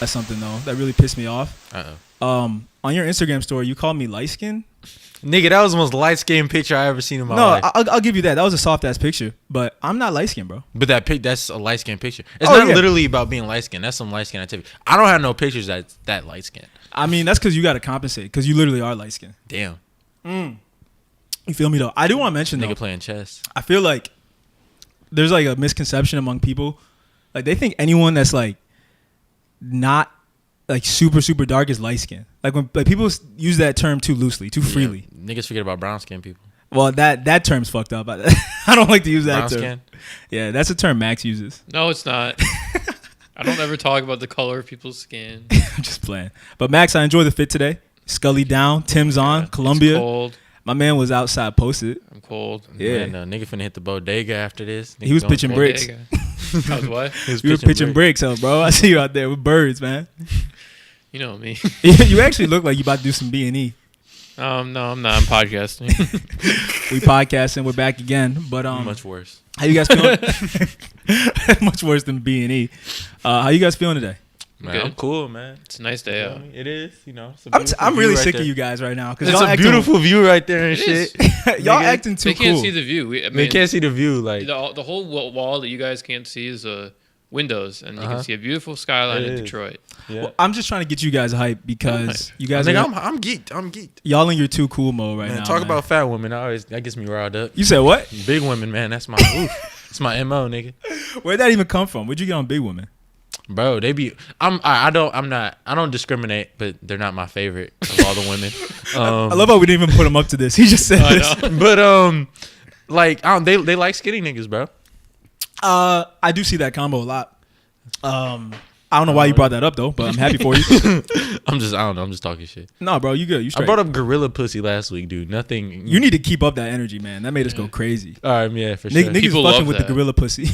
That's something though that really pissed me off. On your Instagram story, you called me light skinned. Nigga, that was the most light skinned picture I ever seen in my life. No, I'll give you that. That was a soft ass picture, but I'm not light skinned, bro. But that's a light skinned picture. It's not literally about being light skinned. That's some light skinned activity. I don't have no pictures that's that light skinned. I mean, that's because you got to compensate because you literally are light skinned. Damn. You feel me though? I do want to mention Nigga though, playing chess. I feel like there's like a misconception among people. Like they think anyone that's like not like super dark is light skinned. Like when people use that term too loosely, too freely. Niggas forget about brown skinned people. Well, that term's fucked up. I don't like to use that Brown term. skin? Yeah, that's a term Max uses. No, it's not. I don't ever talk about the color of people's skin. I'm just playing. But Max, I enjoy the fit today. Scully down, Tim's on, Columbia. It's cold. My man was outside posted. I'm cold. Yeah. Man, nigga finna hit the bodega after this. Nigga He was going pitching for- bricks. I was what? You were pitching bricks, huh, bro? I see you out there with birds, man. You know me. You actually look like you about to do some B&E. No, I'm not. I'm podcasting. We podcasting. We're back again. But much worse. how you guys feeling? Much worse than B&E. How you guys feeling today? Man, Good. I'm cool, man. It's a nice day out. It is, you know. It's a beautiful I'm view really right sick there. of you guys right now. It's a beautiful view right there and It is. shit. Y'all Nigga, acting too They can't cool. see the view. I mean, They can't see the view. Like the whole wall that you guys can't see is windows, and you can see a beautiful skyline in Detroit. yeah. Well, I'm just trying to get you guys hyped because you guys Nigga, are, I'm geeked. I'm geeked. y'all in your too cool mode right Man, now. talk man. about fat women. That gets me riled up. You said what? Big women, man. That's my oof. It's my MO, nigga. Where'd that even come from? Where'd you get on big women? Bro, they be. I don't discriminate, but they're not my favorite of all the women. I love how we didn't even put him up to this. He just said this. But like they like skinny niggas, bro. I do see that combo a lot. I don't know why you brought that up though, but I'm happy for you. I don't know. I'm just talking shit. No, bro, you good. You I straight. brought up gorilla pussy last week, dude. Nothing. You need to keep up that energy, man. That made us go crazy. All right, yeah, for sure. Niggas People fucking love with that. the gorilla pussy.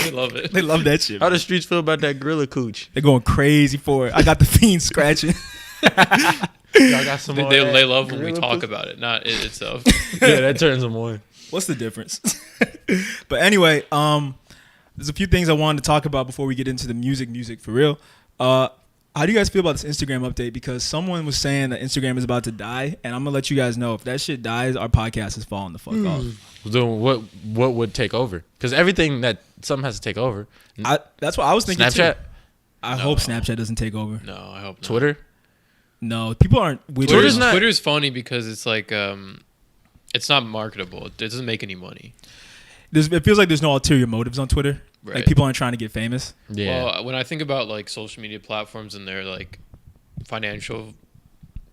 I love it. They love that shit. How Man. the streets feel about that gorilla cooch? They're going crazy for it. I got the fiend scratching. Y'all got some more They of that love when we gorilla talk pussy? about it, not it itself. Yeah, that turns them on. What's the difference? But anyway, there's a few things I wanted to talk about before we get into the music for real. How do you guys feel about this Instagram update? Because someone was saying that Instagram is about to die, and I'm gonna let you guys know if that shit dies, our podcast is falling the fuck off. Then what would take over? Because everything that something has to take over. That's what I was thinking. Snapchat, Too. I hope Snapchat doesn't take over. No, I hope not. Twitter. No, people aren't. Twitter's not- Twitter's funny because it's like it's not marketable. It doesn't make any money. It feels like there's no ulterior motives on Twitter. Like Right. people aren't trying to get famous. Yeah. Well, when I think about like social media platforms and their like financial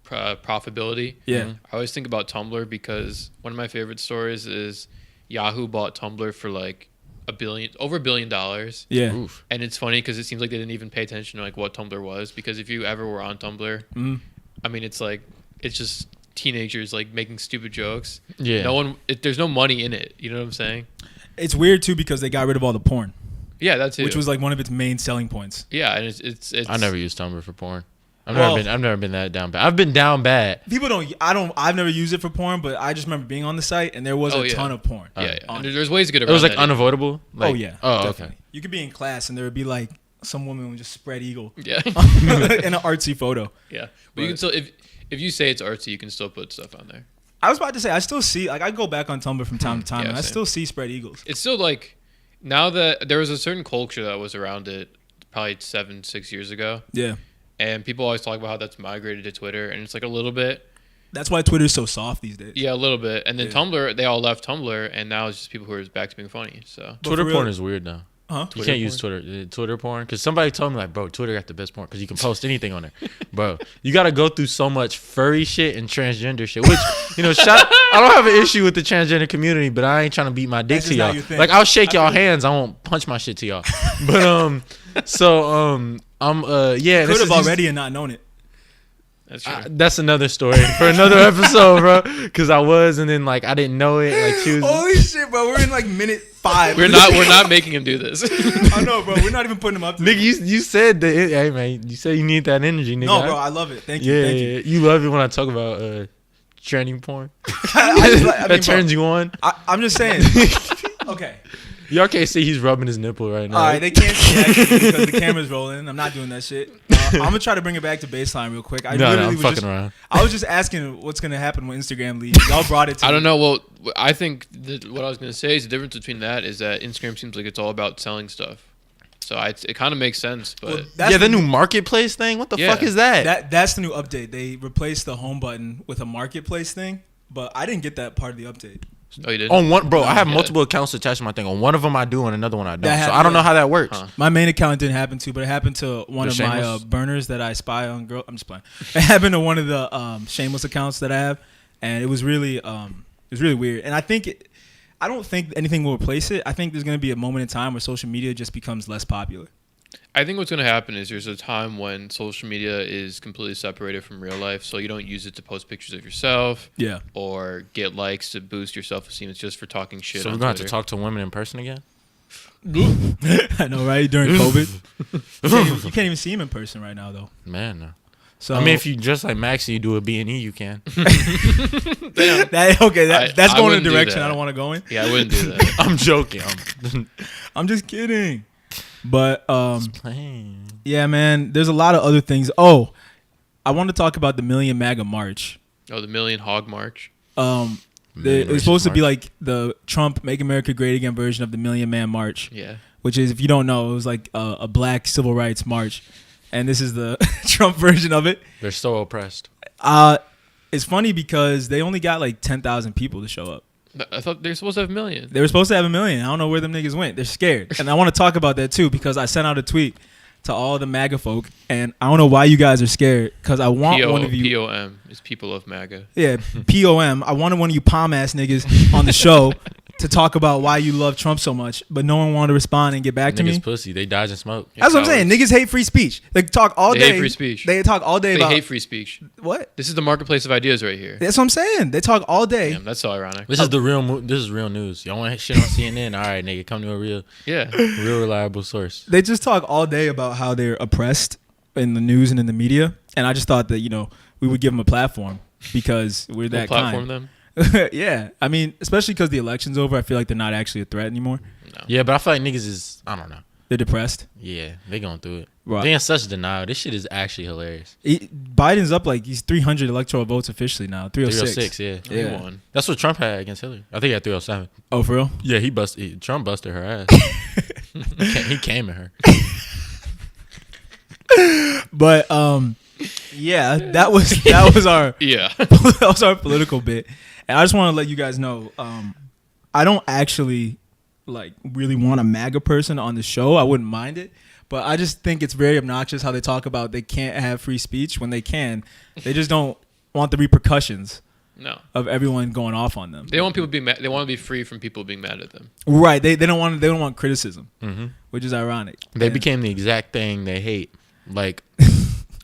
profitability, Yeah. I always think about Tumblr because one of my favorite stories is Yahoo bought Tumblr for like over $1 billion. Yeah. Oof. And it's funny because it seems like they didn't even pay attention to like what Tumblr was, because if you ever were on Tumblr, I mean, it's just teenagers like making stupid jokes. Yeah. There's no money in it. You know what I'm saying? It's weird too because they got rid of all the porn, Yeah, that's it. which was like one of its main selling points. Yeah, and it's I never used Tumblr for porn. I've Well- never been that down bad. I've been down bad. People don't. I've never used it for porn, but I just remember being on the site and there was a ton of porn. Yeah, on And it. there's ways to get around It was like that. unavoidable. Like, Oh yeah. Oh definitely. okay. You could be in class and there would be like some woman with just spread eagle Yeah. in an artsy photo. Yeah, but you can still if you say it's artsy, you can still put stuff on there. I was about to say I still see I go back on Tumblr from time to time Yeah, and I same. still see spread eagles. It's still like now that there was a certain culture that was around it probably 7-6 years ago, Yeah. and people always talk about how that's migrated to Twitter, and it's like a little bit. That's why Twitter's so soft these days. Yeah, a little bit. And then Yeah. Tumblr, they all left Tumblr, and now it's just people who are back to being funny. So But Twitter for real- porn is weird now. Huh? You can't use Twitter porn, because somebody told me like, bro, Twitter got the best porn because you can post anything on there. Bro, you got to go through so much furry shit and transgender shit, which, you know, I don't have an issue with the transgender community, but I ain't trying to beat my dick That's to just not y'all. your thing. Like, I'll shake y'all hands, I won't punch my shit to y'all. But yeah, Could have already and not known it. that's true. that's another story for another episode, bro. Because I was, and then like I didn't know it. Like she was. Holy shit, bro! We're in like minute 5. we're not making him do this. I know, bro. We're not even putting him up. To Nigga, you said that. Hey man, you said you need that energy, nigga. No, bro. I love it. Thank you. Yeah, Thank yeah, you. you love it when I talk about trending porn. I mean, That bro, turns you on. I'm just saying. Okay. Y'all can't see he's rubbing his nipple right now. All right, they can't see actually because the camera's rolling. I'm not doing that shit. I'm gonna try to bring it back to baseline real quick. I'm fucking around. I was just asking what's gonna happen when Instagram leaves. Y'all brought it to I don't me. know. Well, I think that what I was gonna say is the difference between that is that Instagram seems like it's all about selling stuff. So it kind of makes sense, but Well, that's Yeah, the new marketplace thing. What the Yeah. fuck is that? That's the new update. They replaced the home button with a marketplace thing, but I didn't get that part of the update. oh, you didn't. On one, bro, I have Yeah. multiple accounts attached to my thing. On one of them I do, on another one I don't. That So I don't yeah. know how that works. Huh. My main account didn't happen to, but it happened to one The of my Shameless? burners that I spy on. Girl, I'm just playing. It happened to one of the Shameless accounts that I have, and it was really weird. And I don't think anything will replace it. I think there's gonna be a moment in time where social media just becomes less popular. I think what's going to happen is there's a time when social media is completely separated from real life, so you don't use it to post pictures of yourself Yeah. or get likes to boost your self-esteem. It's just for talking shit. So we're on gonna have to Twitter. talk to women in person again. I know, right? During COVID, you can't even see him in person right now, though. Man, no. So I mean, if you dress like Max and you do a B&E, you can. that's I going in wouldn't a do direction that. I don't want to go in. Yeah, I wouldn't do that. I'm joking. I'm just kidding. But Playing. yeah, man, there's a lot of other things. Oh, I want to talk about the Million MAGA March. Oh, the Million Hog March. It was supposed to be like the Trump Make America Great Again version of the Million Man March, Yeah. which is, if you don't know, it was like a black civil rights march. And this is the Trump version of it. They're so oppressed. It's funny because they only got like 10,000 people to show up. I thought they were supposed to have a million. They were supposed to have 1 million. I don't know where them niggas went. They're scared. And I want to talk about that too because I sent out a tweet to all the MAGA folk. And I don't know why you guys are scared because I want one of you. POM is people of MAGA. Yeah, POM. I wanted one of you palm ass niggas on the show to talk about why you love Trump so much, but no one wanted to respond and get back to Niggas me. pussy. They dodge and smoke. That's what I'm saying. Niggas hate free speech. They talk all They day. hate free speech. They talk all day They about hate free speech. what? This is the marketplace of ideas right here. That's what I'm saying. They talk all day. Damn, that's so ironic. This is the real. This is real news. Y'all want shit on CNN? All right, nigga, come to a real reliable source. They just talk all day about how they're oppressed in the news and in the media. And I just thought that, we would give them a platform because we're that platform kind. them. Yeah. I mean, especially because the election's over, I feel like they're not actually a threat anymore. No. Yeah, but I feel like niggas is. I don't know. They're depressed. Yeah, they going through it. Right. They in such denial. This shit is actually hilarious. Biden's up like he's 300 electoral votes officially now. 306. 306, yeah. Yeah. He won. That's what Trump had against Hillary. I think he had 307. Oh, for real? Yeah, Trump busted her ass. he came at her. But yeah, that was our Yeah. that was our political bit. And I just want to let you guys know, I don't actually like really want a MAGA person on the show. I wouldn't mind it, but I just think it's very obnoxious how they talk about they can't have free speech when they can. They just don't want the repercussions No. of everyone going off on them. They want people to be mad. They want to be free from people being mad at them. Right? They don't want criticism, Mm-hmm. which is ironic. They And- became the exact thing they hate. Like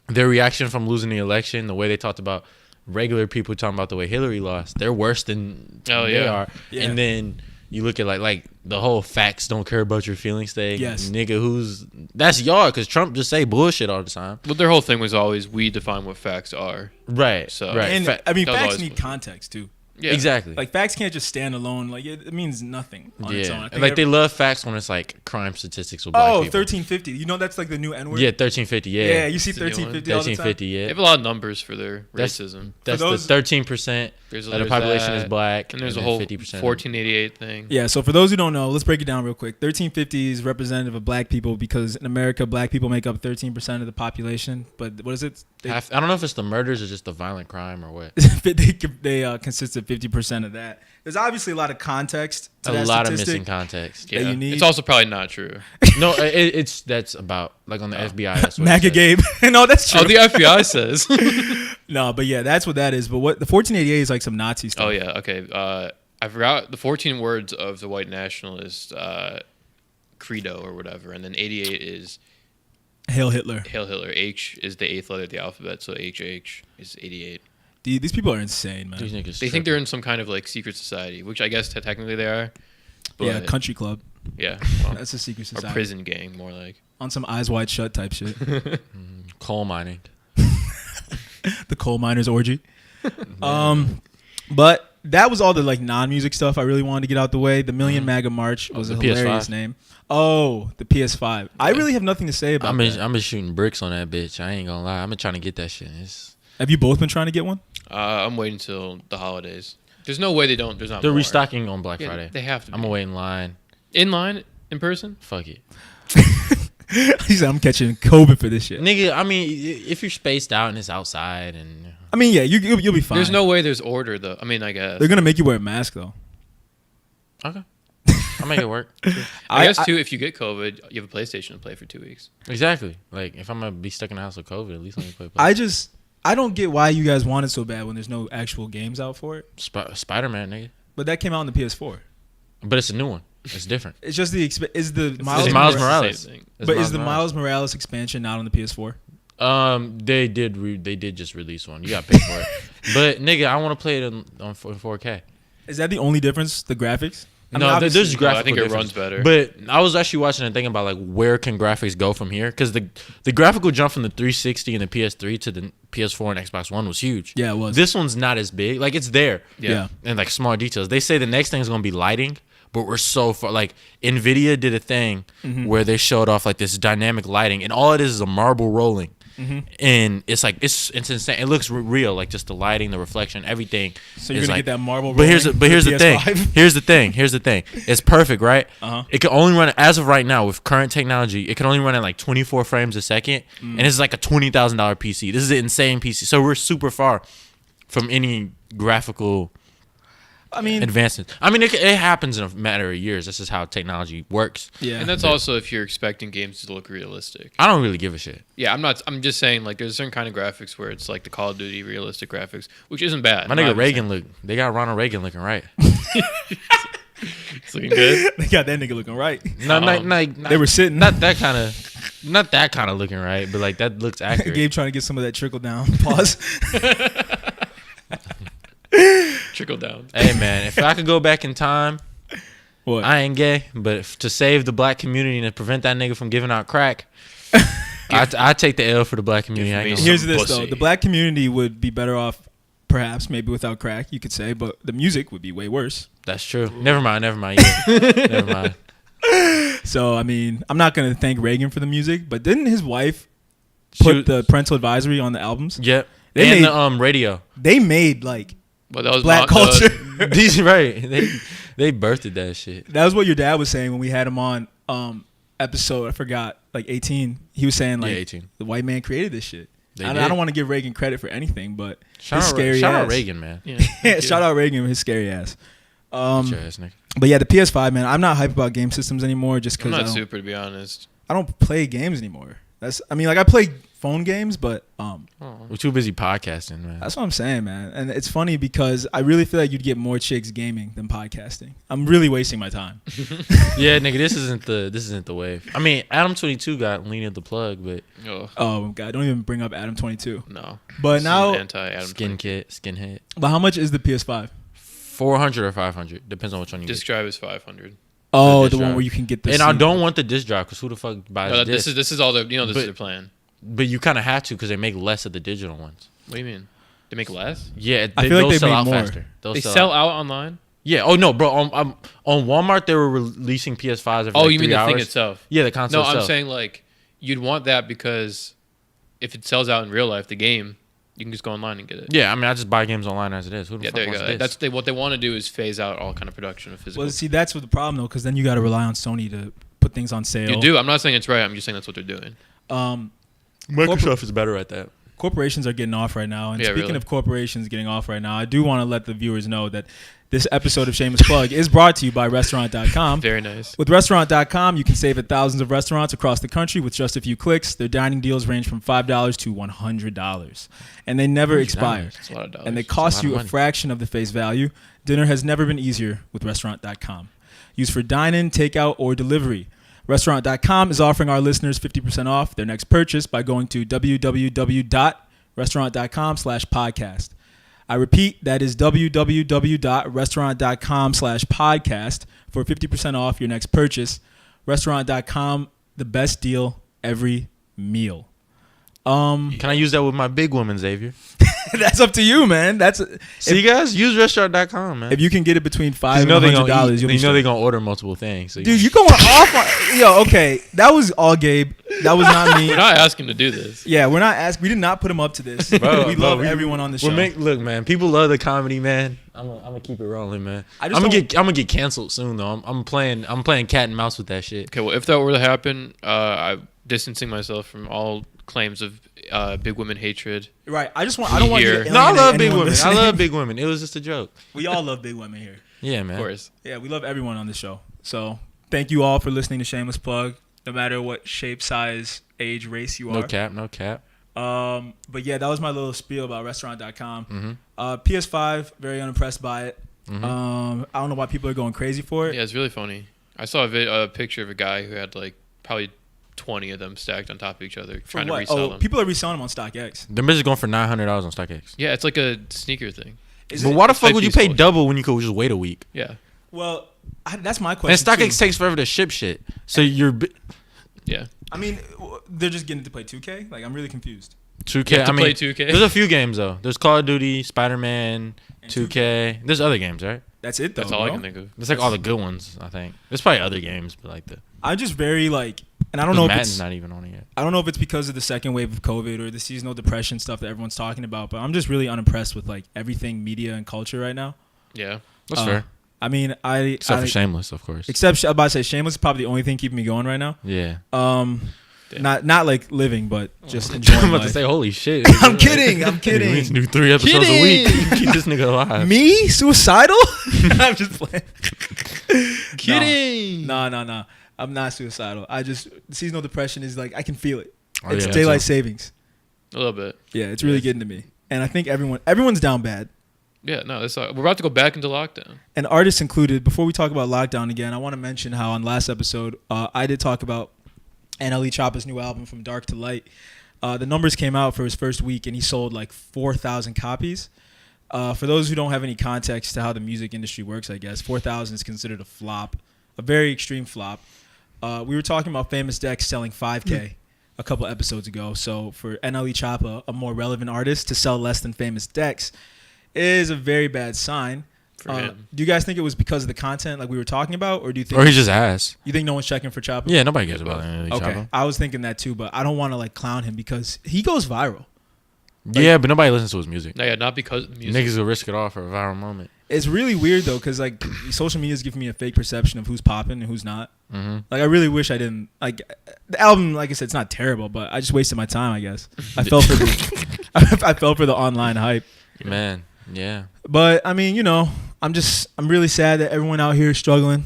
their reaction from losing the election, the way they talked about regular people talking about the way Hillary lost, they're worse than they yeah. are. Yeah. And then you look at like the whole facts don't care about your feelings thing. Yes. Nigga, that's y'all because Trump just say bullshit all the time. But their whole thing was always we define what facts are. Right. So- right. And Fa- I mean, that was facts always- need context too. Yeah. Exactly. Like facts can't just stand alone. Like it means nothing on its own. I yeah. think Like they love facts when it's like crime statistics with black Oh, people. 1350. You know that's like the new N word. Yeah, 1350. Yeah. Yeah, you see It's the new one. 1350 all the time. 1350. They Yeah. have a lot of numbers for their That's- racism. That's those- the 13% There's of the population is black, And there's a then whole 50%. 1488 thing. Yeah, so for those who don't know, let's break it down real quick. 1350 is representative of black people because in America, black people make up 13% of the population. But what is it? They, I don't know if it's the murders or just the violent crime or what. they consist of 50% of that. There's obviously a lot of context to A that lot of statistic. missing context. Yeah. you need- It's also probably not true. No, that's about like on the FBI. That's what it MAGA says. Gabe. No, that's true. Oh, the FBI says. No, but yeah, that's what that is. But what the 1488 is like some Nazi stuff. Oh yeah, okay. I forgot the 14 words of the white nationalist credo or whatever, and then 88 is Hail Hitler. Hail Hitler. H is the 8th letter of the alphabet, so HH is 88. Dude, these people are insane, man. These niggas They think they're in some kind of like secret society, which I guess technically they are. But Yeah, country club. Yeah, well, That's a secret or society. prison gang, more like. On some eyes wide shut type shit. coal mining. The coal miners orgy. But that was all the like non-music stuff I really wanted to get out the way. The Million Maga March was a the hilarious PS5. name. Oh, the PS5. I really have nothing to say about I'm that. been shooting bricks on that bitch. I ain't gonna lie. I've been trying to get that shit. Have you both been trying to get one? I'm waiting until the holidays. There's no way they don't. There's not. They're more. restocking on Black Yeah, Friday. They have to. I'm gonna wait in line. In line, in person. Fuck it. He said, I'm catching COVID for this shit. Nigga, I mean, if you're spaced out and it's outside and... I mean, yeah, you'll be fine. There's no way there's order though. I mean, I guess They're going to make you wear a mask, though. Okay. I'll make it work. I guess too. If you get COVID, you have a PlayStation to play for 2 weeks. Exactly. Like, if I'm going to be stuck in the house with COVID, at least let me play PlayStation. I don't get why you guys want it so bad when there's no actual games out for it. Spider-Man, nigga. But that came out on the PS4. But it's a new one. It's different. It's just is the It's Miles Miles Morales. Morales. Same thing. It's But Miles is the Morales. Miles Morales expansion not on the PS4? They did just release one. You got to pay for it. But nigga, I want to play it on 4K. Is that the only difference? The graphics? I mean, No, obviously- there's graphical I think it difference. runs better. But I was actually watching and thinking about like where can graphics go from here? Because the graphical jump from the 360 and the PS3 to the PS4 and Xbox One was huge. Yeah, it was. This one's not as big. Like it's there. Yeah. And like small details. They say the next thing is gonna be lighting, but we're so far. Like Nvidia did a thing where they showed off like this dynamic lighting, and all it is a marble rolling. And it's like it's insane. It looks real, like just the lighting, the reflection, everything. So you're is gonna like, get that marble. But here's the thing. PS5? Here's the thing. It's perfect, right? It can only run as of right now with current technology. It can only run at like 24 frames a second, and it's like a $20,000 PC. This is an insane PC. So we're super far from any graphical I mean, advancements. I mean, it happens in a matter of years. This is how technology works. yeah. And that's also if you're expecting games to look realistic. I don't really give a shit. Yeah, I'm just saying like there's a certain kind of graphics where it's like the Call of Duty realistic graphics, which isn't bad. My I'm nigga not Reagan they got Ronald Reagan looking right. It's looking good. They got that nigga looking right. Not They were sitting. not that kind of looking right, but like that looks accurate. Gabe trying to get some of that trickle down. Pause. Trickle down. Hey man, if I could go back in time, What? I ain't gay, but to save the black community and to prevent that nigga from giving out crack, I take the L for the black community. I ain't gonna Here's some this pussy. though: the black community would be better off, perhaps, maybe without crack, you could say, but the music would be way worse. That's true. Never mind. Yeah. Never mind. So I mean, I'm not gonna thank Reagan for the music, but didn't his wife put Shoot. the parental advisory on the albums? Yep. They And made- the radio. They made like But that was black Mount- culture. These right. They birthed that shit. That was what your dad was saying when we had him on episode, I forgot, like 18. He was saying like 18. the white man created this shit. They I did. don't want to give Reagan credit for anything, but Shout his out, scary shout ass. out Reagan, man. Yeah, Yeah, shout out Reagan with his scary ass. Get your ass, nigga. But yeah, the PS5, man, I'm not hype about game systems anymore just I'm because not super to be honest. I don't play games anymore. I play phone games, but We're too busy podcasting, man. that's what I'm saying, man. And it's funny because I really feel like you'd get more chicks gaming than podcasting. I'm really wasting my time. Yeah, nigga, this isn't the wave. I mean, Adam 22 got lean at the plug, but Oh, Oh god, don't even bring up Adam 22. no. But This is now, anti-Adam skinhead. but how much is the PS5? 400 or 500 depends on which one you Disc get. drive is 500. Oh, disc the one drive. where you can get the. And I CD. don't want the disc drive because who the fuck buys No, disc? this is all the this But- is their plan. But you kind of have to because they make less of the digital ones. What do you mean? They make less? Yeah, I feel like they'll they sell made out more. faster. They sell out online? Yeah. Oh no, bro. On Walmart they were releasing PS5s. Every Oh, like you mean 3 the thing hours. itself? Yeah, the console. No, I'm itself. saying like you'd want that because if it sells out in real life, the game, you can just go online and get it. Yeah, I mean, I just buy games online as it is. Who the Yeah, fuck there you wants go. this? What they want to do is phase out all kind of production of physical. Well, see, that's what the problem though, because then you got to rely on Sony to put things on sale. You do. I'm not saying it's right. I'm just saying that's what they're doing. Microsoft is better at that. Corporations are getting off right now, and Yeah, speaking really. of corporations getting off right now, I do want to let the viewers know that this episode of Shameless Plug is brought to you by Restaurant.com. Very nice. With Restaurant.com, you can save at thousands of restaurants across the country with just a few clicks. Their dining deals range from $5 to $100, and they never expire. It's a lot of dollars. And they cost lot you of a money. fraction of the face value. Dinner has never been easier with Restaurant.com. Used for dine-in, takeout, or delivery. Restaurant.com is offering our listeners 50% off their next purchase by going to www.restaurant.com/podcast. I repeat, that is www.restaurant.com/podcast for 50% off your next purchase. Restaurant.com, the best deal every meal. Can I use that with my big woman, Xavier? That's up to you, man. See, guys, use restaurant.com, man. If you can get it between $5 and $100, $100, you know they're gonna order multiple things. So dude, you going off on yo? Okay, that was all Gabe. That was not me. We're not asking to do this. Yeah, we're not asking. We did not put him up to this. We love everyone on the show. Look, man, people love the comedy, man. I'm gonna keep it rolling, man. I'm gonna get canceled soon, though. I'm playing cat and mouse with that shit. Okay, well, if that were to happen, I'm distancing myself from all claims of big women hatred. Right. I don't want you to No, I love big women. Listening. I love big women. It was just a joke. We all love big women here. Yeah, man. Of course. Yeah, we love everyone on the show. So thank you all for listening to Shameless Plug, no matter what shape, size, age, race you are. No cap. But yeah, that was my little spiel about restaurant.com. Mm-hmm. PS5, very unimpressed by it. Mm-hmm. I don't know why people are going crazy for it. Yeah, it's really funny. I saw a picture of a guy who had like probably 20 of them stacked on top of each other, trying to resell them. People are reselling them on StockX. The bitch is going for $900 on StockX. Yeah, it's like a sneaker thing. But why the fuck would you pay double when you could just wait a week? Yeah. Well, that's my question. And StockX takes forever to ship shit. So Yeah. I mean, they're just getting to play 2K. Like, I'm really confused. 2K. Play 2K. There's a few games though. There's Call of Duty, Spider-Man, 2K. There's other games, right? That's it though. That's all I can think of. It's like all the good ones, I think. There's probably other games, but like I'm just very like, and I don't know if Madden's it's not even on it yet. I don't know if it's because of the second wave of COVID or the seasonal depression stuff that everyone's talking about, but I'm just really unimpressed with like everything media and culture right now. Yeah. That's fair. I mean, Except for Shameless, of course. Except I'm about to say Shameless is probably the only thing keeping me going right now. Yeah. Not like living, but just enjoying I'm about life. to say, holy shit. I'm kidding. We need to do 3 episodes a week. Keep this nigga alive. Me? Suicidal? I'm just playing. Kidding. No. I'm not suicidal. Seasonal depression is like, I can feel it. Oh, It's yeah, daylight savings. A little bit. Yeah, it's really getting to me. And I think everyone's down bad. Yeah, no, we're about to go back into lockdown. And artists included. Before we talk about lockdown again, I want to mention how on last episode, I did talk about NLE Choppa's new album, From Dark to Light. The numbers came out for his first week, and he sold like 4,000 copies. For those who don't have any context to how the music industry works, I guess, 4,000 is considered a flop, a very extreme flop. We were talking about Famous Dex selling 5K a couple episodes ago. So for NLE Choppa, a more relevant artist, to sell less than Famous Dex is a very bad sign. For him. Do you guys think it was because of the content like we were talking about, or do you think? Or he's just ass. You think no one's checking for Choppa? Yeah, nobody cares about NLE Okay, Choppa. I was thinking that too, but I don't want to like clown him because he goes viral. Yeah, but nobody listens to his music. No, yeah, not because of the music. Niggas will risk it all for a viral moment. It's really weird though, because like social media is giving me a fake perception of who's popping and who's not. Mm-hmm. Like I really wish I didn't like the album. Like I said, it's not terrible, but I just wasted my time. I guess I fell for I fell for the online hype. Man, yeah. But I mean, I'm really sad that everyone out here is struggling.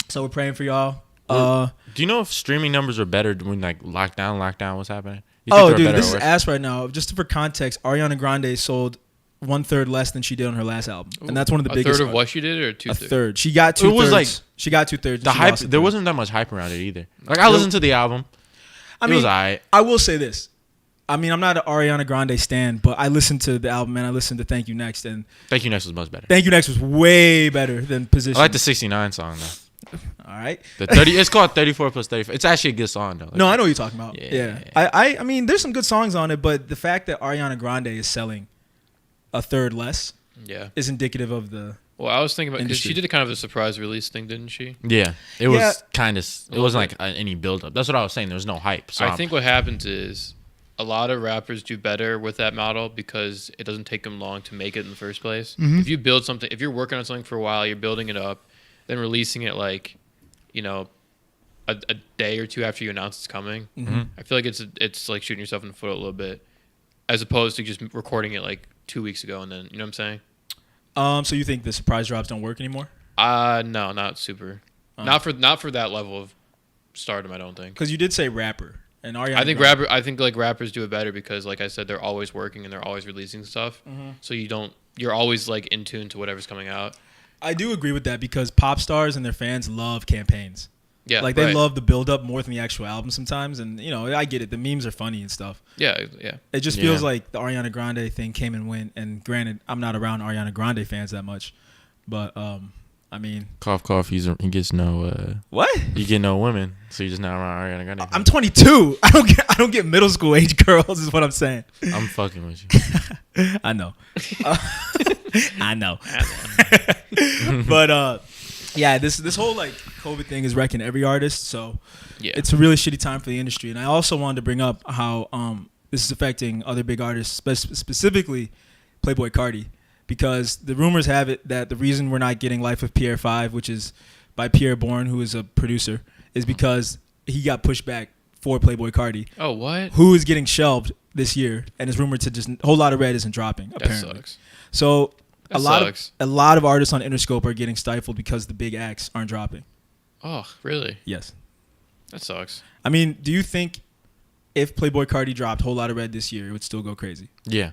So we're praying for y'all. Do you know if streaming numbers are better when like lockdown was happening? You think they're Dude, better this or is worse? ass right now. Just for context, Ariana Grande sold 1/3 less than she did on her last album, and that's one of the biggest. A third of what she did, or 2/3? A third. She got 2/3. It was like she got 2/3. The hype. There wasn't that much hype around it either. Like I listened to the album. It was alright. I will say this. I mean, I'm not an Ariana Grande stan, but I listened to the album and I listened to Thank You Next, and Thank You Next was much better. Thank You Next was way better than Position. I like the 69 song though. All right. The 30. It's called 34 plus 34. It's actually a good song though. Like, No, I know what you're talking about. Yeah. I mean, there's some good songs on it, but the fact that Ariana Grande is selling 1/3 less is indicative of the. Well, I was thinking about because industry. she did a kind of a surprise release thing, didn't she? Yeah, it was kind of. It little wasn't bit. like any build up. That's what I was saying. There was no hype. So I think what happens is a lot of rappers do better with that model because it doesn't take them long to make it in the first place. Mm-hmm. If you build something, if you're working on something for a while, you're building it up, then releasing it like, a day or two after you announce it's coming. Mm-hmm. I feel like it's like shooting yourself in the foot a little bit, as opposed to just recording it like 2 weeks ago and then you know what I'm saying. So you think the surprise drops don't work anymore? No, not super. Not for that level of stardom. I don't think. Because you did say rapper and Ariana. I think like rappers do it better because, like I said, they're always working and they're always releasing stuff. Mm-hmm. So you're always like in tune to whatever's coming out. I do agree with that because pop stars and their fans love campaigns. Yeah, like they love the build up more than the actual album sometimes, and I get it. The memes are funny and stuff. Yeah. It just feels like the Ariana Grande thing came and went. And granted, I'm not around Ariana Grande fans that much, but I I mean, Cough, cough. He gets no. what? You get no women, so you just not around Ariana Grande. I'm 22. I don't get middle school age girls. Is what I'm saying. I'm fucking with you. I know. I know. But yeah, this whole like COVID thing is wrecking every artist. So Yeah. it's a really shitty time for the industry. And I also wanted to bring up how this is affecting other big artists, specifically Playboi Carti, because the rumors have it that the reason we're not getting Life of Pierre 5, which is by Pierre Bourne, who is a producer, is because he got pushed back for Playboi Carti, Oh, what? who is getting shelved this year and is rumored to just Whole Lot of Red isn't dropping That apparently. sucks. So That a sucks. lot of artists on Interscope are getting stifled because the big acts aren't dropping. Oh, really? Yes. That sucks. I mean, do you think if Playboi Carti dropped Whole Lot of Red this year, it would still go crazy? Yeah,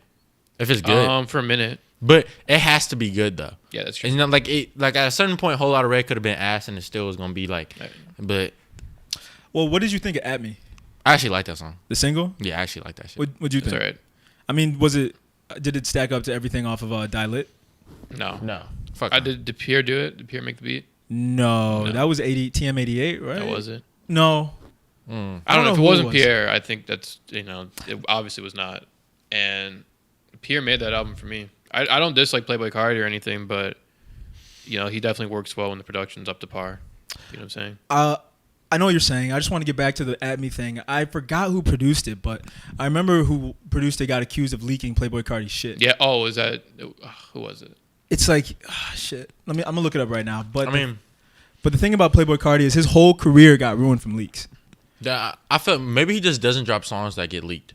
if it's good, For a minute. but it has to be good though. Yeah, that's true. And like at a certain point, Whole Lot of Red could have been ass, and it still was gonna be like. But Well, what did you think of At Me, I actually like that song. the single? Yeah, I actually like that shit. What'd you That's think? all right. I mean, did it stack up to everything off of Die Lit? No. No, fuck. Did Pierre do it? Did Pierre make the beat? No, No. that was TM88, right? That was it. No. I don't know if it who wasn't was. Pierre. I think that's it obviously was not. And Pierre made that album for me. I don't dislike Playboi Carti or anything, but he definitely works well when the production's up to par. You know what I'm saying? I know what you're saying. I just want to get back to the At Me thing. I forgot who produced it, but I remember who produced it got accused of leaking Playboi Carti's shit. Yeah. Oh, is that who was it? It's like shit. I'm gonna look it up right now. But I the thing about Playboi Carti is his whole career got ruined from leaks. I feel maybe he just doesn't drop songs that get leaked.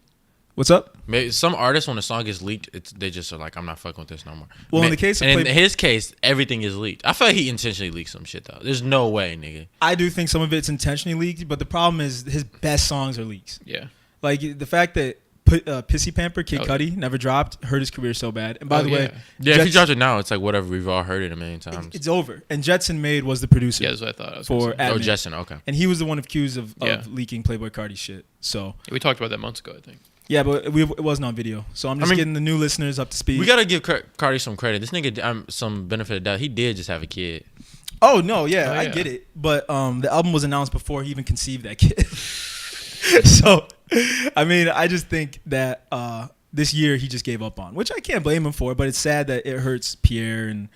What's up? Maybe some artists, when a song gets leaked, they just are like, I'm not fucking with this no more. Well, in the case of in his case, everything is leaked. I feel like he intentionally leaked some shit though. There's no way, nigga. I do think some of it's intentionally leaked, but the problem is his best songs are leaks. Yeah. Like the fact that Pissy Pamper, Kid Oh, Cudi, never dropped, hurt his career so bad. And by the way, Yeah, if he dropped it now, it's like whatever. We've all heard it a million times. it's over. And Jetson Made was the producer. Yeah, that's what I thought. I was for gonna say. At Oh, Me. Justin, okay. And he was the one accused of Yeah. leaking Playboi Carti shit. So We talked about that months ago, I think. yeah, but it wasn't on video. So I'm just getting the new listeners up to speed. We gotta give Cardi some credit. This nigga, some benefit of doubt. He did just have a kid. Oh no, yeah, Oh, I yeah. get it. But the album was announced before he even conceived that kid. So I mean, I just think that this year he just gave up on, which I can't blame him for. But it's sad that it hurts Pierre and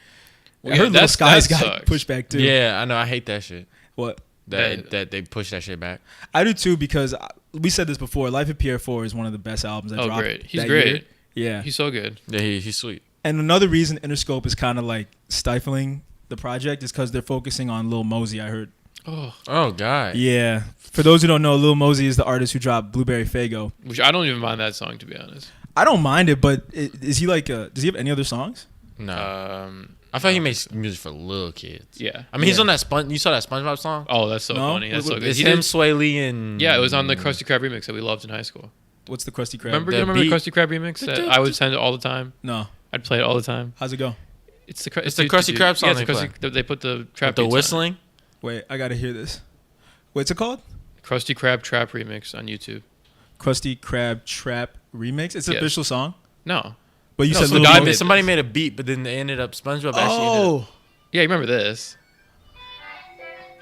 I heard Little Skies got sucks. pushed back too. Yeah, I know. I hate that shit. What? That they push that shit back. I do too because we said this before. Life of Pierre 4 is one of the best albums that Oh, dropped. great. He's that great. year. Yeah. He's so good. Yeah, he's sweet. And another reason Interscope is kind of like stifling the project is because they're focusing on Lil Mosey. I heard. Oh God. Yeah. For those who don't know, Lil Mosey is the artist who dropped Blueberry Faygo. Which I don't even mind that song, to be honest. I don't mind it, but is he like? Does he have any other songs? No. I thought no, he makes music for little kids. Yeah. I mean, he's Yeah. on that You saw that SpongeBob song? Oh, that's so No? funny. That's so good. It's He him, did- Sway Lee, and Yeah, it was on the Krusty Krab remix that we loved in high school. What's the Krusty Krab? Remember, The you remember the beat. Krusty Krab remix that I would send it all the time? No. I'd play it all the time. How's it go? It's the Krusty Krab song Yeah, it's they the they put the trap With the beats on it. whistling. Wait, I gotta hear this. What's it called? Krusty Krab trap remix on YouTube. Krusty Krab Trap Remix. It's an Yes. official song. No. But you No, said so Lil the guy Mosey. made- Somebody made a beat, but then they ended up SpongeBob actually ended up. Oh. Yeah, you remember this?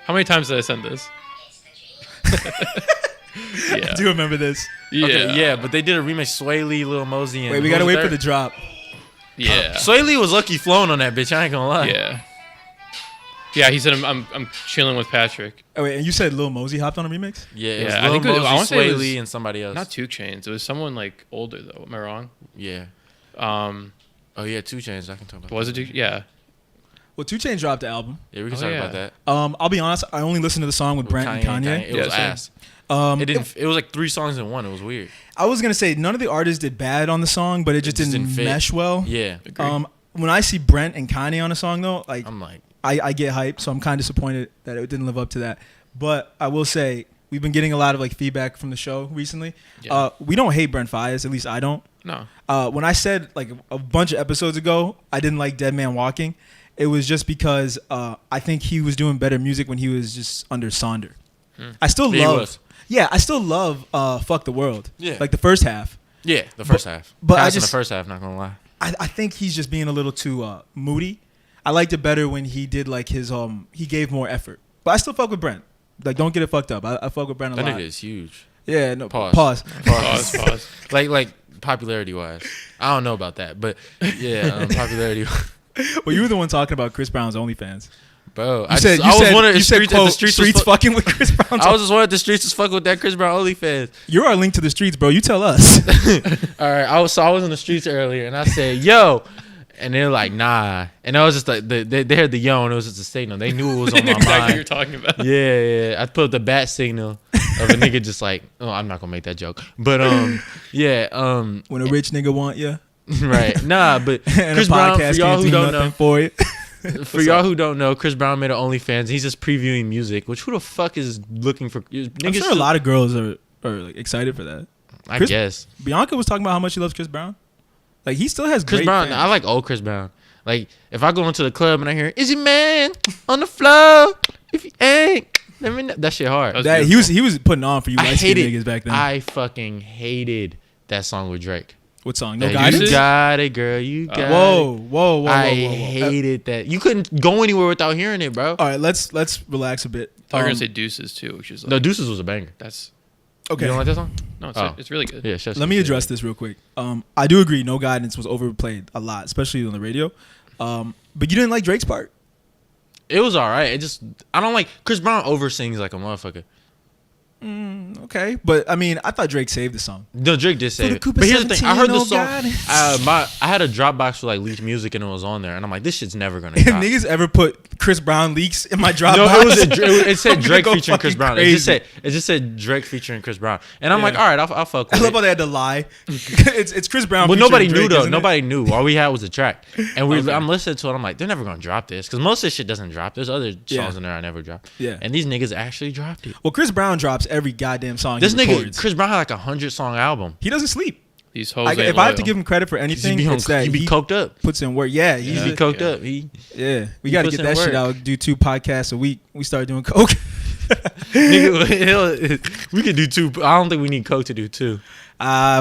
How many times did I send this? I do remember this. Yeah. Okay, yeah, but they did a remix. Sway Lee, Lil Mosey, and Wait, we who gotta was wait for there? the drop. Yeah. Sway Lee was lucky flowing on that bitch. I ain't gonna lie. Yeah. Yeah, he said I'm chilling with Patrick. Oh wait, and you said Lil Mosey hopped on a remix? Yeah, it Yeah, was I Lil think it was- I Mosey, wanna say it Sway was Lee, and somebody else. Not 2 Chainz. It was someone like older though. Am I wrong? Yeah. Oh yeah, 2 Chainz. I can talk about. Was it? Yeah. Well, 2 Chainz dropped the album. Yeah, we can Oh, talk yeah. about that. I'll be honest, I only listened to the song with Brent and Kanye. It was Yeah, same. ass. Um, It didn't. It was like 3 songs in one. It was weird. I was gonna say none of the artists did bad on the song, but it just didn't fit. mesh well. Yeah. Agreed. When I see Brent and Kanye on a song though, like I'm like, I get hyped, so I'm kind of disappointed that it didn't live up to that. But I will say we've been getting a lot of like feedback from the show recently. Yeah. We don't hate Brent Faiyaz, at least I don't. No. When I said like a bunch of episodes ago I didn't like Dead Man Walking, it was just because I think he was doing better music when he was just under Sonder. I still Yeah, he love. was. Yeah, I still love Fuck the World. Yeah. Like the first half. yeah, the first half. but I Pass in just- the first half. Not gonna lie. I think he's just being a little too moody. I liked it better when he did like his he gave more effort. But I still fuck with Brent. Like, don't get it fucked up. I fuck with Brent a That lot. nigga is huge. Yeah, no. Pause. Pause. Like popularity wise, I don't know about that, but yeah, popularity. Well, you were the one talking about Chris Brown's OnlyFans. Bro, You said quote, streets fucking with Chris Brown. I was just wanted the streets was fucking with that Chris Brown OnlyFans. You're our link to the streets, bro. You tell us. All right, I was in the streets earlier, and I said, "Yo," and they're like, "Nah," and I was just like, they heard the yo, and it was just a signal. They knew it was on my exactly mind. what you're talking about. Yeah. I put up the bat signal of a nigga just like, oh, I'm not gonna make that joke, but When a rich nigga want you, right, nah, but and Chris a Brown, podcast for y'all can't who do don't nothing know, for you. for y'all who don't know, Chris Brown made an OnlyFans. He's just previewing music, which who the fuck is looking for? I'm sure a lot of girls are like excited for that. I guess Bianca was talking about how much she loves Chris Brown. Like, he still has Chris great Brown. fans. I like old Chris Brown. Like, if I go into the club and I hear "Is he man on the floor? If he ain't, let me know." That shit hard. That- He was putting on for you I light skinned hated. niggas back then. I fucking hated that song with Drake. What song? No That guidance. You got it, girl. You got it. Whoa. I hated that. You couldn't go anywhere without hearing it, bro. All right, let's relax a bit. I thought you were gonna say Deuces too, which is like, No, Deuces was a banger. that's Okay. You don't like that song? no, it's, Oh. it's really good. Yeah, Let me address this real quick. I do agree. No guidance was overplayed a lot, especially on the radio. But you didn't like Drake's part. It was all right. I don't like Chris Brown oversings like a motherfucker. Okay, but I mean, I thought Drake saved the song. No, Drake did say the it. Cooper But here's the thing. I 17, heard no the song. guidance. I had a Dropbox for like leaked music and it was on there, and I'm like, this shit's never gonna If drop. niggas ever put Chris Brown leaks in my Dropbox, No, it said I'm gonna Drake go featuring Chris fucking Brown. It just said Drake featuring Chris Brown, and I'm Yeah. like, all right, I'll fuck I with love how it. they had to lie. it's Chris Brown. Well, featuring nobody knew Drake, though. isn't it? Nobody knew. All we had was a track, and Okay. I'm listening to it. I'm like, they're never gonna drop this because most of this shit doesn't drop. There's other songs Yeah. in there I never drop. Yeah. and these niggas actually dropped it. Well, Chris Brown drops every goddamn song. This he nigga, records. Chris Brown had like 100-song album. He doesn't sleep. These hoes If ain't I have to loyal. give him credit for anything, it's that He be coked up. puts in work. Yeah, He he's be coked yeah. up. He we he got to puts get in that shit work. out. Do 2 podcasts a week. We start doing coke. nigga, we could do 2. I don't think we need coke to do 2.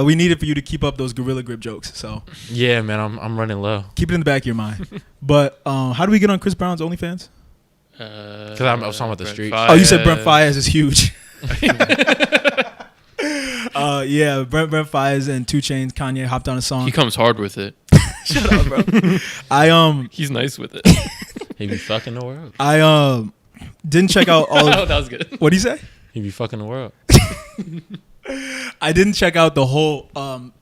We need it for you to keep up those gorilla grip jokes. So Yeah, man, I'm running low. keep it in the back of your mind. But how do we get on Chris Brown's OnlyFans? Because I was talking about the streets. Oh, you said Brent Fayez is huge. Yeah, Brent Fayez and 2 Chainz, Kanye hopped on a song. He comes hard with it. Shut up, bro. I He's nice with it. He be fucking the world. didn't check out all Oh, of, that was good. what do you say? He be fucking the world. I didn't check out the whole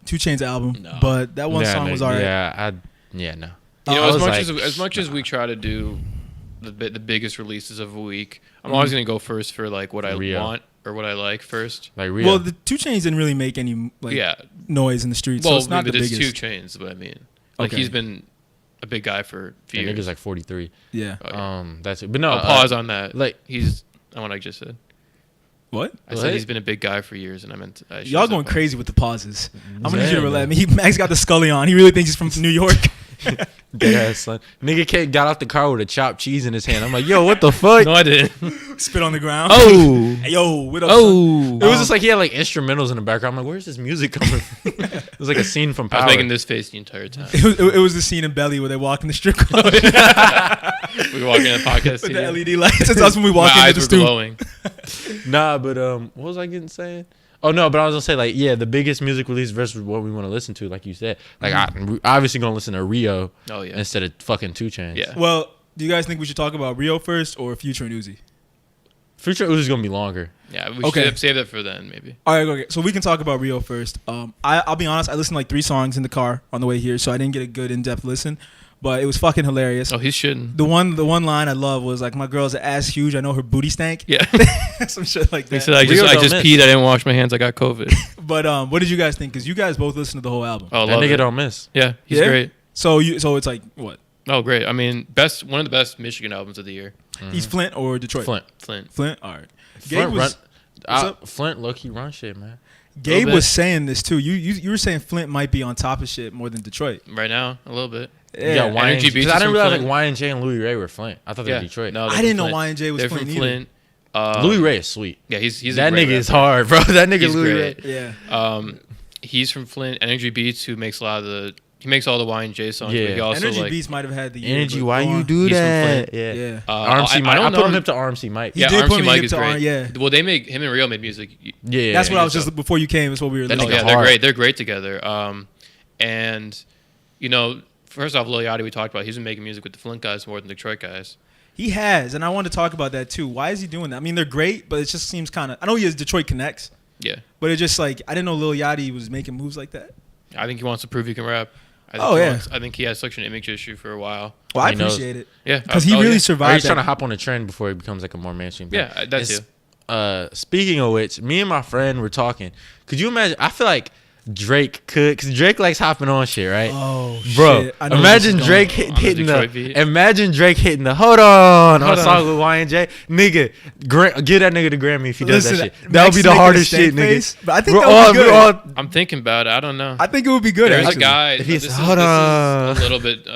2 Chainz album, No. but that one song was alright. Yeah, no. You know, I as was much like, as much as we try to do the biggest releases of a week, I'm always gonna go first for like what I Rio. want or what I like first. Like Rio. Well, the 2 Chainz didn't really make any Yeah. noise in the streets, Well, so it's not the but it's biggest. 2 Chainz, but I mean, like Okay. he's been a big guy for a few that years. nigga's like 43. Yeah. Oh, yeah. That's it. But no, I'll pause on that. like- he's what I just said. What? I What? said he's been a big guy for years, and I meant Y'all going crazy with the pauses. I'm gonna need you to Yeah, relax. man. Max got the Scully on. He really thinks he's from New York. Dead ass son. Nigga K got out the car with a chopped cheese in his hand. I'm like, yo, what the fuck? No, I didn't. Spit on the ground. Oh. Hey, yo, what up? son? Oh. It was just like he had like instrumentals in the background. I'm like, where's this music coming from? It was like a scene from I Power. was making this face the entire time. It was the scene in Belly where they walk in the strip club with We were walking in a podcast the studio. LED lights. It's us when we My walk eyes into were the studio. glowing. Nah, but what was I getting saying? Oh no, but I was gonna say like, yeah, the biggest music release versus what we want to listen to, like you said. Like I'm obviously gonna listen to Rio Oh yeah. instead of fucking 2 Chainz. Yeah. Well, do you guys think we should talk about Rio first or Future and Uzi? Future Uzi's gonna be longer. Yeah, we Okay. should have saved that for then, maybe. All right, okay. So we can talk about Rio first. I'll be honest. I listened to like 3 songs in the car on the way here, so I didn't get a good in-depth listen. But it was fucking hilarious. Oh, he's shitting. The one line I love was like, "My girl's ass huge. I know her booty stank." Yeah. Some shit like He that. said, I Rio just don't miss. peed. I didn't wash my hands. I got COVID. But what did you guys think? Because you guys both listened to the whole album. Oh, That love nigga it. don't miss. Yeah, he's Yeah? great. So it's like what? Oh, great. I mean, one of the best Michigan albums of the year. He's Flint or Detroit? Flint. Flint. All right. Gabe Flint was what's up? Flint low key run shit, man. Gabe bit. was saying this too. You were saying Flint might be on top of shit more than Detroit. Right now, a little bit. Yeah. Y&J. Energy Beats Because I is didn't from realize Flint. like Y&J and Louis Ray were Flint. I thought they Yeah. were Detroit. No, I they're didn't from know Y&J was They're Flint from either. Flint. Louis Ray is sweet. Yeah, he's That a great nigga is rapper. hard, bro. That nigga He's Louis great. Ray. Yeah. He's from Flint. Energy Beats, who makes a lot of the He makes all the Y&J songs. Yeah. But he also Energy like Beast might have had the year, Energy, but why go you on. do He's from that? Flint. Yeah. Yeah. RMC Mike. I don't put know. him to RMC Mike. He Yeah, did put RMC me Mike hip is to great. yeah. Well, him and Rio made music. Yeah. That's what I was good just before you came. That's what we were. That listening nigga to. They're hard. great. They're great together. And you know, first off, Lil Yachty we talked about. He's been making music with the Flint guys more than Detroit guys. He has, and I want to talk about that too. Why is he doing that? I mean, they're great, but it just seems kind of. I know he has Detroit connects, Yeah, but it just like I didn't know Lil Yachty was making moves like that. I think he wants to prove he can rap. I think he has such an image issue for a while. Well, I He knows. appreciate it Yeah, because he really Or survived. he's trying to That. hop on a trend before he becomes like a more mainstream thing. Yeah, that too. Speaking of which, me and my friend were talking. Could you imagine? I feel like Drake could, because Drake likes hopping on shit, right? Oh, Bro, shit. I know imagine where Drake this is going. hitting Detroit beat. the. Imagine Drake hitting the hold on Hold song with Y&J. Nigga, give that nigga the Grammy if he does Listen, that shit. That would be the Max hardest making a shit, stank nigga. face, but I think We're that would all- be good. we're all- I'm thinking about it. I don't know. I think it would be good. There's actually. a guy. If he This says, is "Hold on." a little bit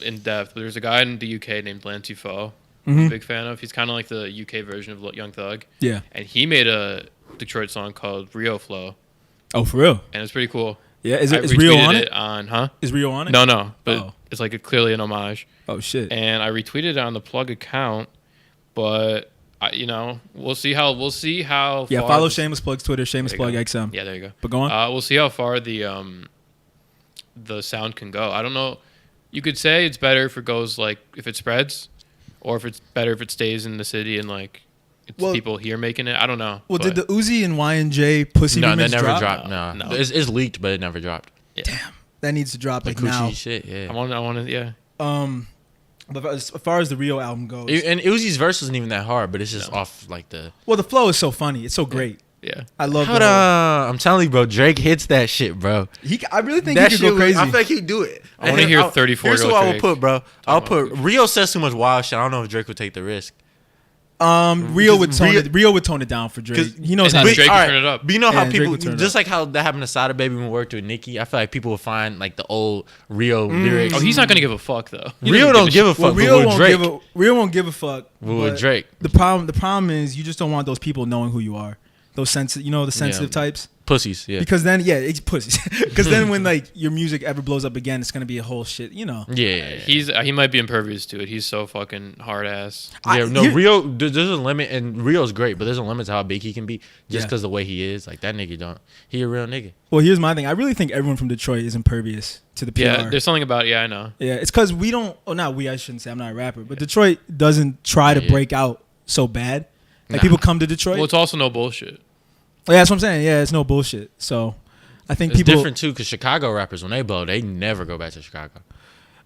in depth. But there's a guy in the UK named Lanty Foe. I'm Mhm. a big fan of. He's kind of like the UK version of Young Thug. Yeah. And he made a Detroit song called Rio Flow, Oh, for real? and it's pretty cool. Yeah. Is I Rio retweeted on it it? on, huh? Is Rio on it? No, but Oh. it's like clearly an homage. Oh shit. And I retweeted it on the Plug account, but we'll see how Yeah. far Follow this- Shameless Plug's Twitter. Shameless There you Plug go. XM. Yeah, there you go. But go on. We'll see how far the sound can go. I don't know. You could say it's better if it goes like if it spreads, or if it's better if it stays in the city and like it's Well- people here making it. I don't know. Well, but did the Uzi and Y&J Pussy No, remix that never drop? dropped. No, No. It's leaked, but it never dropped. That needs to drop The like now. coochie shit, yeah. I want to. Yeah. But as far as the Rio album goes, And Uzi's verse wasn't even that hard, but it's just off like the. well, the flow is so funny. It's so great. Yeah. I love Hold the whole- on, I'm telling you, bro. Drake hits that shit, bro. I really think That he shit could go crazy. I feel like he'd do it. I wanna hear 34-year-old Here's what I would Drake put, bro. I'll talk put about Rio says too much wild shit. I don't know if Drake would take the risk. Rio would tone Rio- it. Rio would tone it down for Drake. He knows And how then to. Drake would alright, turn it up. But you know how Yeah, Drake people, would turn it just up. like how that happened to Sada Baby when we worked with Nicki. I feel like people will find like the old Rio lyrics. Oh, he's not gonna give a fuck though. He Rio doesn't don't give a shit. fuck. Well, but Rio with won't Drake, give a fuck. But with but Drake. the problem is you just don't want those people knowing who you are. Those the sensitive types. Pussies, yeah. Because then, yeah, it's pussies. Because then when like your music ever blows up again, it's gonna be a whole shit. Yeah. He might be impervious to it. He's so fucking hard ass. Rio. There's a limit, and Rio's great, but there's a limit to how big he can be, just Yeah. because the way he is. Like that nigga don't. He a real nigga. Well, here's my thing. I really think everyone from Detroit is impervious to the PR. Yeah, there's something about it. Yeah, I know. Yeah, it's because we don't. Oh, not we. I shouldn't say. I'm not a rapper, but Detroit doesn't try to Yeah. break out so bad. Like Nah. people come to Detroit. Well, it's also no bullshit. Yeah, that's what I'm saying. Yeah, it's no bullshit. So, I think It's people. different too, because Chicago rappers when they blow, they never go back to Chicago.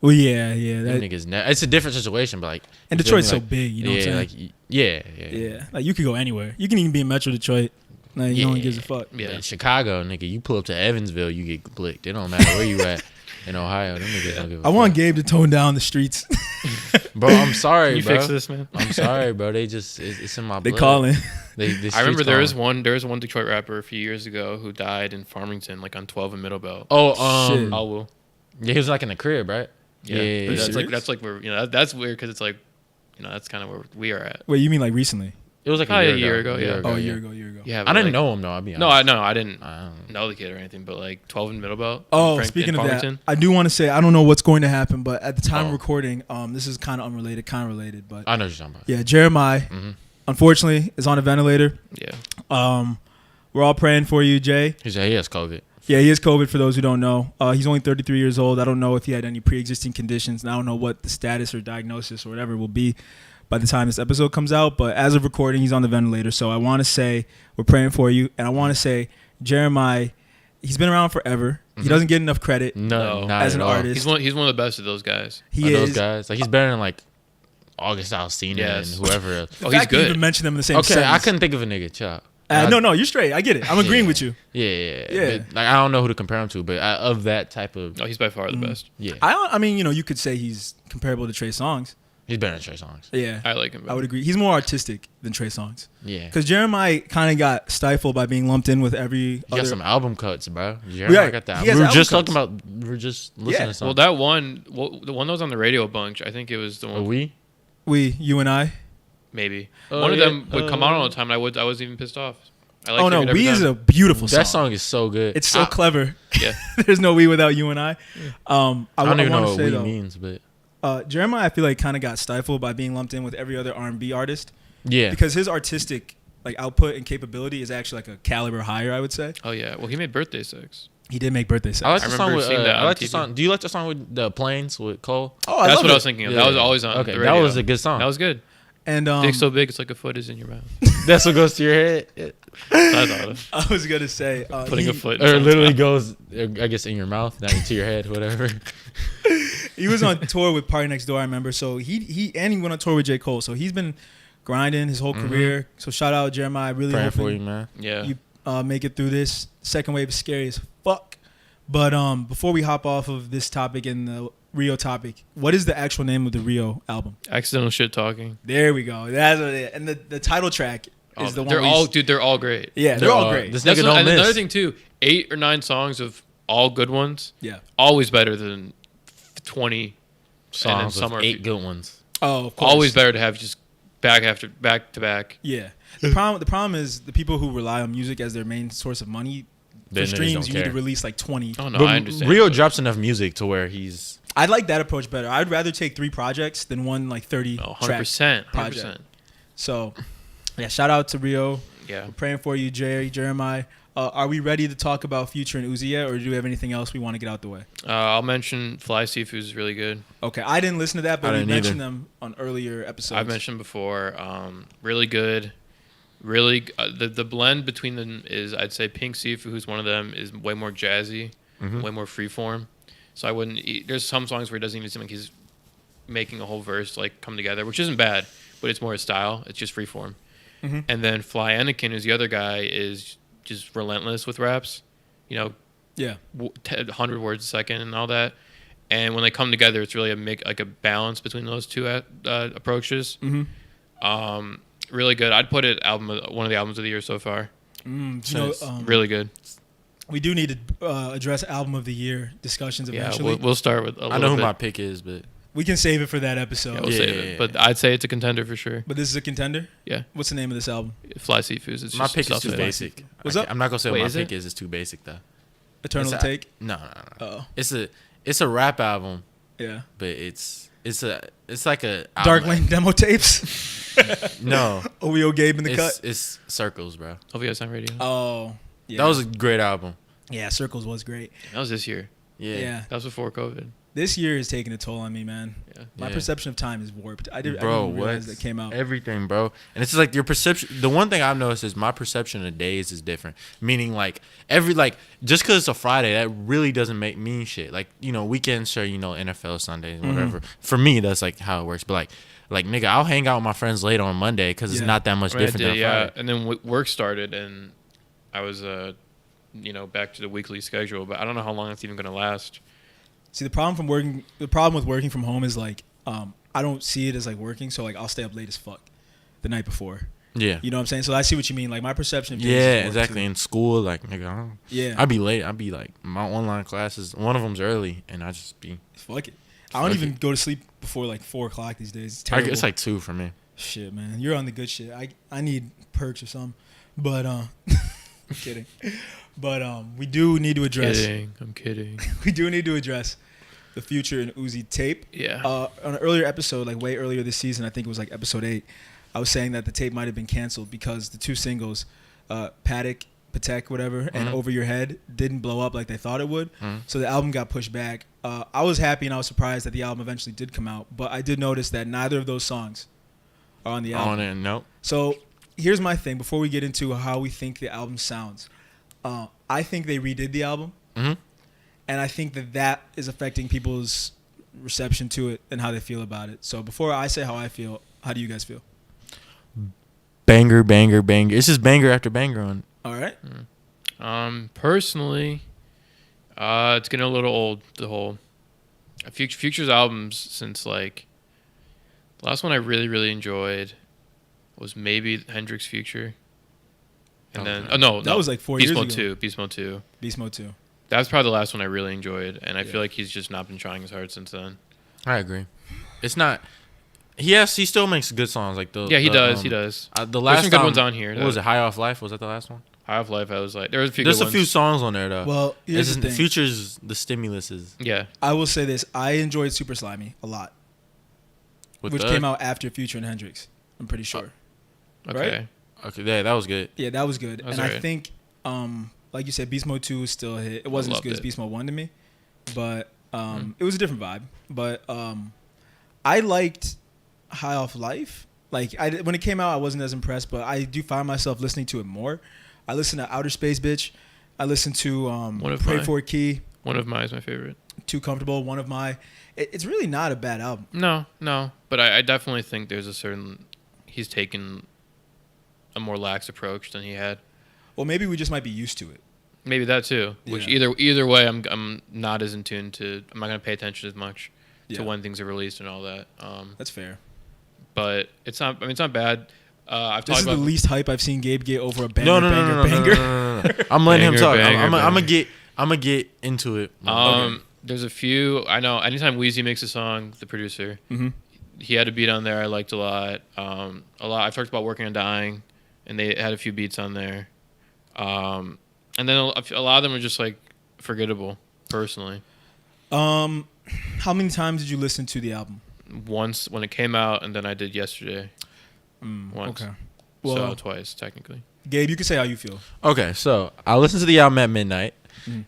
Well, yeah. Them That, niggas, it's a different situation, but like. and you feel Detroit's me? so big. You know yeah, what I'm like saying? yeah. Like you could go anywhere. You can even be in Metro Detroit. Like no one gives a fuck. Yeah. But Chicago, nigga, you pull up to Evansville, you get blicked. It don't matter where you at in Ohio. Them niggas don't give a I want fuck. Gabe to tone down the streets. Bro, I'm sorry, Can you bro. fix this, man? I'm sorry, bro. They just it's in my they blood. calling. The I remember streets calling. there was one Detroit rapper a few years ago who died in Farmington, like on 12 and Middlebelt. Oh, Shit. Alwell. yeah, he was like in the crib, right? Yeah, Yeah, but yeah. that's like where that's weird because it's like that's kind of where we are at. Wait, you mean like recently? It was like Probably a year ago. yeah. Oh, a yeah. year ago. Yeah, I but, didn't like- know him though. I'll be honest. No, I didn't I don't- know the kid or anything, but like 12 and Middlebelt. Oh, in speaking of Farmington. that, I do want to say I don't know what's going to happen, but at the time Oh. of recording, this is kind of unrelated, kind of related, but I know what you're talking about. yeah, Jeremiah, Mhm. unfortunately, is on a ventilator. Yeah, We're all praying for you, Jay. He said he has COVID. Yeah, he has COVID. For those who don't know, he's only 33 years old. I don't know if he had any pre-existing conditions, and I don't know what the status or diagnosis or whatever will be by the time this episode comes out. But as of recording, he's on the ventilator. So I want to say we're praying for you, and I want to say Jeremiah, he's been around forever. He doesn't get enough credit. No, No. not As at an all. artist. he's one of the best of those guys. He Those is. guys, like he's better than like August Alsina Yes. and whoever else. The Oh, he's fact that you good. even mention them in the same Okay, sentence. I couldn't think of a nigga. Child. No, you're straight. I get it. I'm agreeing Yeah. with you. Yeah. Yeah. But, like I don't know who to compare him to, but of that type of No, he's by far the best. yeah, I mean, you could say he's comparable to Trey Songz. he's better than Trey Songz. Yeah, I like him. I would agree. He's more artistic than Trey Songz. Yeah, Because Jeremiah kind of got stifled by being lumped in with every he got other. some album cuts, bro. Jeremiah Yeah, got that. he has We were album just cuts. talking about. We were just listening Yeah. to something. Well, that one, the one that was on the radio a bunch. I think it was the one. You and I. Maybe Oh, one of yeah. them would come out all the time, and I wasn't even pissed off. I like Oh no, Hear It Every We is Time. a beautiful song. That song is so good. It's so clever. Yeah. There's no we without you and I. I don't even know wanna what say, we though, means, but Jeremiah, I feel like kind of got stifled by being lumped in with every other R&B artist yeah. because his artistic like output and capability is actually like a caliber higher, I would say. Oh yeah. Well, he made Birthday Sex. He did make Birthday Sex. I like I the song remember with. seeing that I on like the TV. song. Do you like the song with the Planes with Cole? Oh, That's love what it. I was thinking of. That was always on Okay, the that radio. was a good song. That was good. And Dick so big, it's like a foot is in your mouth. That's what goes to your head. I thought of I was gonna say putting a foot. Or in it someone's literally mouth. goes, I guess, in your mouth, not into your head, whatever. He was on tour with Party Next Door, I remember. So he went on tour with J. Cole. So he's been grinding his whole career. So shout out Jeremiah. Really Praying for hoping you, man. Yeah. you make it through this. Second wave is scary as fuck. But before we hop off of this topic and the Rio topic, what is the actual name of the Rio album? Accidental shit talking. There we go. That's what it is. And the title track is the one. They're where all, he's- dude. They're all great. Yeah, they're all great. This That's nigga what, don't and miss. another thing too. 8 or 9 songs of all good ones. Yeah. Always better than 20 Songs some with are 8 good ones. Oh, of course. Always better to have just back to back. Yeah. The problem is the people who rely on music as their main source of money. Then For niggas streams, don't you need care. to release like 20. Oh no, But I understand. Rio but- drops enough music to where he's. I like that approach better. I'd rather take 3 projects than one like 30 Oh, track 100%. project. 100%. So, yeah, shout out to Rio. Yeah. We're praying for you, Jeremiah. Are we ready to talk about Future and Uzi yet, or do we have anything else we want to get out the way? I'll mention Fly Seafood is really good. Okay, I didn't listen to that, but I we didn't mentioned either. them on earlier episodes. I've mentioned before. Really good. Really, the blend between them is, I'd say, Pink Seafood, who's one of them, is way more jazzy, way more freeform. So I wouldn't. There's some songs where it doesn't even seem like he's making a whole verse like come together, which isn't bad, but it's more his style. It's just freeform. And then Fly Anakin, who's the other guy, is just relentless with raps. You know, Yeah. 100 words a second and all that. And when they come together, it's really a balance between those two approaches. Really good. I'd put it one of the albums of the year so far. Really good. We do need to address album of the year discussions Yeah, eventually. we'll start with. I know who my pick is, but We can save it for that episode. Yeah, we'll save it. But I'd say it's a contender for sure. But this is a contender. Yeah. What's the name of this album? Fly Seafoods. It's my just pick is too self-made. basic. What's I up? can't- I'm not gonna say Wait, what is my it? pick is. It's too basic though. Eternal It's a- Take. No. Oh, It's a rap album, yeah. but it's like a Dark album. Lane demo tapes. No, OVO Gabe in the cut. it's Circles, bro. OVS on radio. Oh, yeah. That was a great album. yeah. Circles was great. That was this year. Yeah. That was before COVID. This year is taking a toll on me, man. Yeah. My Yeah. perception of time is warped. I didn't Bro, realize what? that came out. Everything, bro. And it's just like your perception. The one thing I've noticed is my perception of days is different. Meaning, like, just because it's a Friday, that really doesn't make mean shit. Like, weekends, sure, NFL Sundays, whatever. For me, that's like how it works. But like, nigga, I'll hang out with my friends late on Monday because it's Yeah. not that much I mean, I different did, than yeah. Friday. And then work started, and I was, back to the weekly schedule. But I don't know how long it's even going to last. See, the problem with working from home is like, I don't see it as like working. So like, I'll stay up late as fuck the night before. Yeah. You know what I'm saying? So I see what you mean. Like my perception of days is Yeah, warped, exactly. too. In school, like, nigga, Yeah. I'd be late. I'd be like, my online classes, one of them's early, and I just be. Fuck it. I don't Fuck even it. go to sleep before like 4:00 these days. It's terrible. It's like 2 for me. Shit, man. You're on the good shit. I need perks or something. But I'm kidding. But we do need to address. I'm kidding. We do need to address the Future and Uzi tape. Yeah. On an earlier episode, like way earlier this season, I think it was like episode 8, I was saying that the tape might have been canceled because the 2 singles, Patek, whatever, and Over Your Head didn't blow up like they thought it would. So the album got pushed back. I was happy and I was surprised that the album eventually did come out, but I did notice that neither of those songs are on the album. On it, nope. So here's my thing before we get into how we think the album sounds. I think they redid the album. And I think that is affecting people's reception to it and how they feel about it. So before I say how I feel, how do you guys feel? Banger, banger, banger. It's just banger after banger on. All right. Personally, it's getting a little old. The whole Future's albums since like the last one I really really enjoyed was maybe Hendrix Future, and then no, That was like 4 Beast years Mode ago. 2, Beast Mode 2. Beast Mode 2. That was probably the last one I really enjoyed, and I Yeah. feel like he's just not been trying as hard since then. I agree. It's not. He still makes good songs like the. Yeah, he the, does. He does. The There's last some good album- ones on here. What was it? High Off Life? Was that the last one? Half Life, I was like, there was a few. There's good a few ones. songs on there though. Well, here's the thing. Future's the stimulus is Yeah. I will say this: I enjoyed Super Slimy a lot, which came out after Future and Hendrix. I'm pretty sure. Okay. Right? Okay, yeah, that was good. Yeah, that was good. That was and I alright. think, like you said, Beast Mode 2 is still a hit. It wasn't as loved good as it. Beast Mode 1 to me, but it was a different vibe. But I liked High Off Life. Like when it came out, I wasn't as impressed, but I do find myself listening to it more. I listen to Outer Space Bitch. I listen to Pray for a Key. One of mine is my favorite. Too Comfortable. One of my. It's really not a bad album. No. But I definitely think there's a certain. He's taken a more lax approach than he had. Well, maybe we just might be used to it. Maybe that too. Which Yeah. either way, I'm not as in tune to. I'm not gonna pay attention as much Yeah. to when things are released and all that. That's fair. But it's not. I mean, it's not bad. I've This talked is the about. least hype I've seen Gabe get over a banger, No. banger. I'm letting him Banger, talk. banger, I'm gonna get into it. There's a few. I know. Anytime Weezy makes a song, the producer, Mm-hmm. he had a beat on there I liked a lot. I've talked about Working on Dying, and they had a few beats on there. And then a lot of them are just like forgettable, personally. How many times did you listen to the album? Once when it came out, and then I did yesterday. Once. Okay. So Well, twice, technically. Gabe, you can say how you feel. Okay, so I listened to the album at midnight,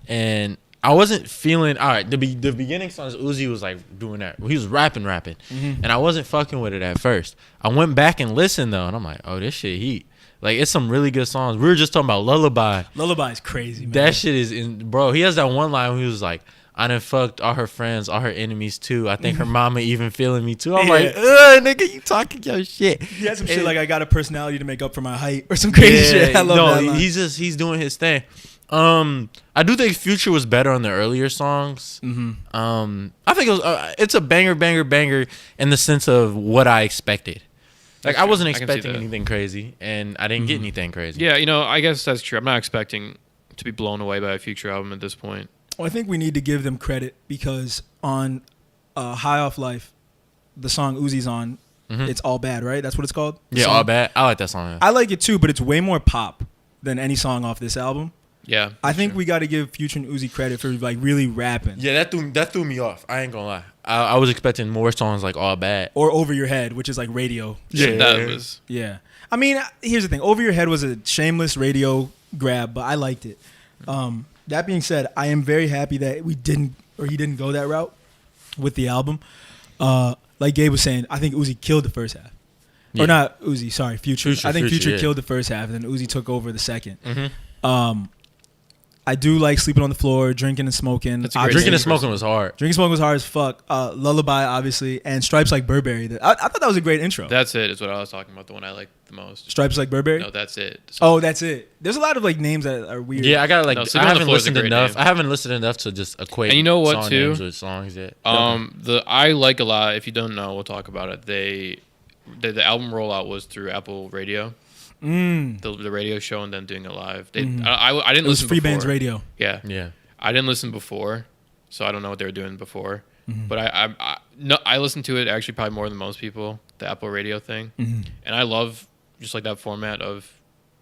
and I wasn't feeling all right. The beginning songs, Uzi was like doing that. He was rapping, and I wasn't fucking with it at first. I went back and listened though, and I'm like, oh, this shit heat. Like it's some really good songs. We were just talking about Lullaby. Lullaby is crazy, man. That shit is in, bro. He has that one line where he was like, I done fucked all her friends, all her enemies too. I think her mama even feeling me too. I'm like, nigga, you talking your shit. He had some shit like I got a personality to make up for my height or some crazy shit. I love that line. He's doing his thing. I do think Future was better on the earlier songs. I think it's a banger in the sense of what I expected. Like I wasn't I can see expecting that. anything crazy, and I didn't get anything crazy. Yeah, I guess that's true. I'm not expecting to be blown away by a Future album at this point. Well, I think we need to give them credit because on High Off Life, the song Uzi's on, it's All Bad, right? That's what it's called? The Yeah, song? All Bad. I like that song. I like it too, but it's way more pop than any song off this album. Yeah, I think we got to give Future and Uzi credit for like really rapping. Yeah, that threw me off. I ain't gonna lie. I was expecting more songs like All Bad. Or Over Your Head, which is like radio. that was. Yeah. I mean, here's the thing. Over Your Head was a shameless radio grab, but I liked it. That being said, I am very happy that he didn't go that route with the album. Like Gabe was saying, I think Uzi killed the first half. Yeah. Or not Uzi, sorry, Future. I think Future yeah. killed the first half, and then Uzi took over the second. I do like Sleeping on the Floor, Drinking and Smoking. That's a great Drinking and song. Smoking was hard. Drinking and Smoking was hard as fuck. Lullaby, obviously, and Stripes Like Burberry. I thought that was a great intro. That's it. Is what I was talking about. The one I like the most. Stripes Like Burberry? No, that's it. Oh, that's it. There's a lot of like names that are weird. Yeah, I gotta No, I Sleeping on the haven't Floor is a listened great enough. name. I haven't listened enough to just equate. And you know what, song too? names with songs yet. I like a lot. If you don't know, we'll talk about it. The album rollout was through Apple Radio, the radio show, and then doing it live. I didn't It was listen. Free before. Bands Radio. Yeah, Yeah. I didn't listen before, so I don't know what they were doing before. But I listened to it actually probably more than most people. The Apple Radio thing, and I love just like that format of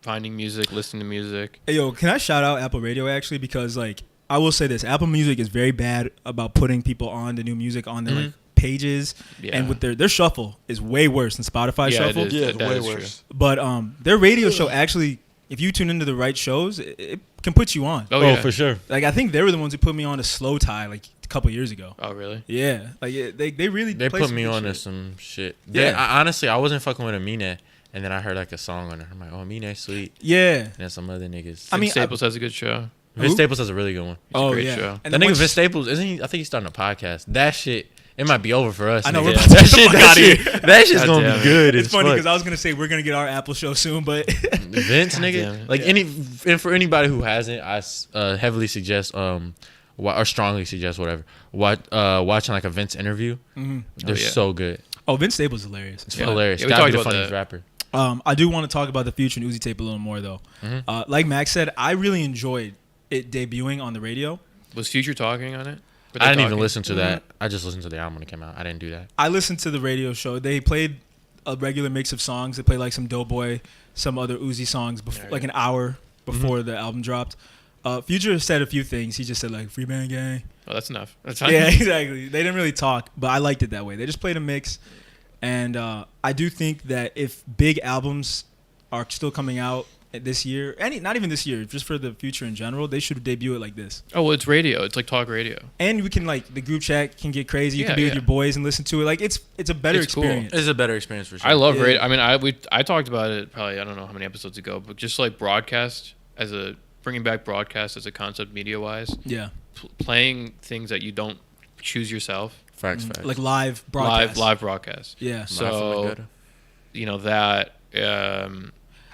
finding music, listening to music. Hey, yo, can I shout out Apple Radio actually? Because like I will say this, Apple Music is very bad about putting people on the new music on their like pages, Yeah. and with their shuffle is way worse than Spotify Yeah, it shuffle. is. Yeah, That way is worse. But their radio show actually, if you tune into the right shows, it can put you on. Oh, Oh, yeah. for sure. Like I think they were the ones who put me on a Slow Tie like a couple years ago. Oh, really? Yeah, like they really They play put some me good on to shit. some shit. Yeah. Honestly, I wasn't fucking with Amine, and then I heard like a song on it. I'm like, oh, Amine's sweet. Yeah. And then some other niggas. I mean, Staples has a good show. Vince Who? Staples has a really good one. It's a Oh great yeah. show. And That then nigga once- Vince Staples, isn't he? I think he's starting a podcast. That shit, it might be over for us. I know, nigga. we're about to get the fuck outta here. That shit's God gonna damn be it. good. It's as funny fuck. because I was gonna say we're gonna get our Apple show soon, but Vince, damn nigga, it. like Yeah. and for anybody who hasn't, I heavily suggest or strongly suggest whatever watching like a Vince interview. They're Oh, yeah. so good. oh, Vince Staples is hilarious. It's Yeah. hilarious. Yeah, we Gotta be talked the about funniest that. rapper. I do want to talk about the Future and Uzi tape a little more though. Like Max said, I really enjoyed it debuting on the radio. Was Future talking on it? Were they I didn't even talking? listen to that. I just listened to the album when it came out. I didn't do that. I listened to the radio show. They played a regular mix of songs. They played like some Doughboy, some other Uzi songs before, Yeah, like yeah. an hour before the album dropped. Future said a few things. He just said like "Free Band Gang." Oh, that's enough. That's fine. Yeah, exactly. They didn't really talk, but I liked it that way. They just played a mix, and I do think that if big albums are still coming out this year, not even this year, just for the future in general, they should debut it like this. Oh, well, it's radio. It's like talk radio. And we can like the group chat can get crazy. You can be with your boys and listen to it. Like it's a better It's cool. experience. It's a better experience for sure. I love radio. I mean, I talked about it probably I don't know how many episodes ago, but just like broadcast bringing back broadcast as a concept media wise. Yeah. Playing things that you don't choose yourself. Facts. Like live broadcast. Live broadcast. Yeah. So that.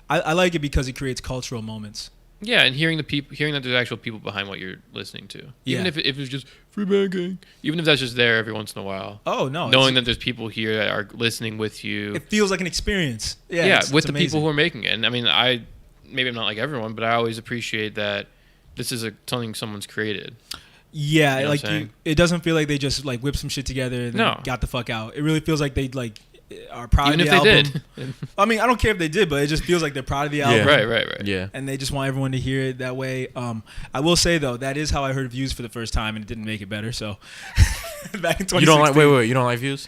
I like it because it creates cultural moments. Yeah, and hearing that there's actual people behind what you're listening to. Even Yeah. if it's just Free Band Gang. Even if that's just there every once in a while. Oh no! Knowing that there's people here that are listening with you. It feels like an experience. Yeah, with it's the people who are making it. And I mean, maybe I'm not like everyone, but I always appreciate that this is something someone's created. Yeah, You know like it doesn't feel like they just like whipped some shit together and then got the fuck out. It really feels like they like are proud Even of the if they album. did. I mean, I don't care if they did, but it just feels like they're proud of the album. Right. Yeah. And they just want everyone to hear it that way. I will say though, that is how I heard Views for the first time, and it didn't make it better. So back in 2016, You don't like wait. You don't like Views?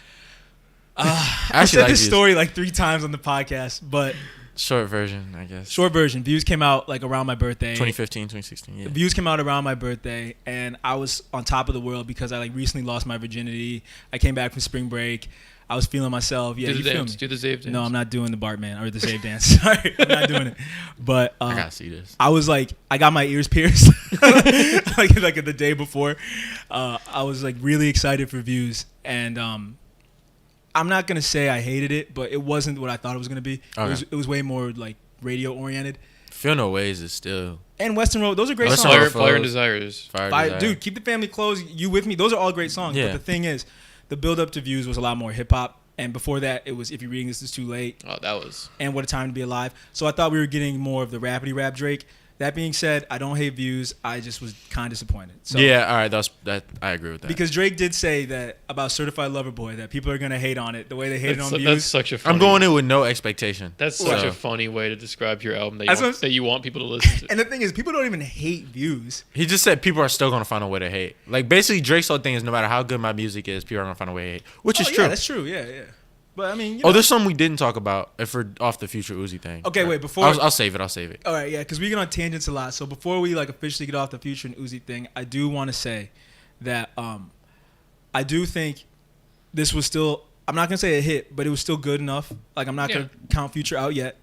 I said this story like 3 times on the podcast, but Short version, I guess. short version. Views came out like around my birthday. 2015, 2016. Yeah. Views came out around my birthday, and I was on top of the world because I like recently lost my virginity. I came back from spring break. I was feeling myself. Yeah, do you the feel dance. me? Do the Zave dance. No, I'm not doing the Bartman or the Save dance. Sorry, I'm not doing it. But I gotta see this. I was like, I got my ears pierced like the day before. I was like really excited for Views, and I'm not gonna say I hated it, but it wasn't what I thought it was gonna be. Okay. It was way more like radio oriented. Feel No Ways is still And Western Road, those are great Western songs. Road Fire and Desires. fire. Desire. Dude, Keep the Family Close, You With Me, those are all great songs. Yeah. But the thing is, the build up to Views was a lot more hip hop, and before that, it was If You're Reading This Is Too Late Oh, that was. and What a Time to Be Alive. So I thought we were getting more of the rapidy rap Drake. That being said, I don't hate Views. I just was kind of disappointed. So, Yeah, all right, that I agree with that. because Drake did say that about Certified Lover Boy, that people are gonna hate on it the way they hated on That's Views. such a funny, I'm going in with no expectation. That's such So, a funny way to describe your album That's what I'm- that you want people to listen to. And the thing is, people don't even hate Views. He just said people are still gonna find a way to hate. Like basically, Drake's whole thing is no matter how good my music is, people are gonna find a way to hate, which is Oh, true. Yeah, that's true. Yeah. But I mean, you Oh, know. there's something we didn't talk about if we're off the Future Uzi thing. Okay, wait, before- I'll save it. I'll save it. All right, yeah, because we get on tangents a lot. So before we like officially get off the Future and Uzi thing, I do want to say that I do think this was still, I'm not gonna say a hit, but it was still good enough. Like I'm not gonna count Future out yet.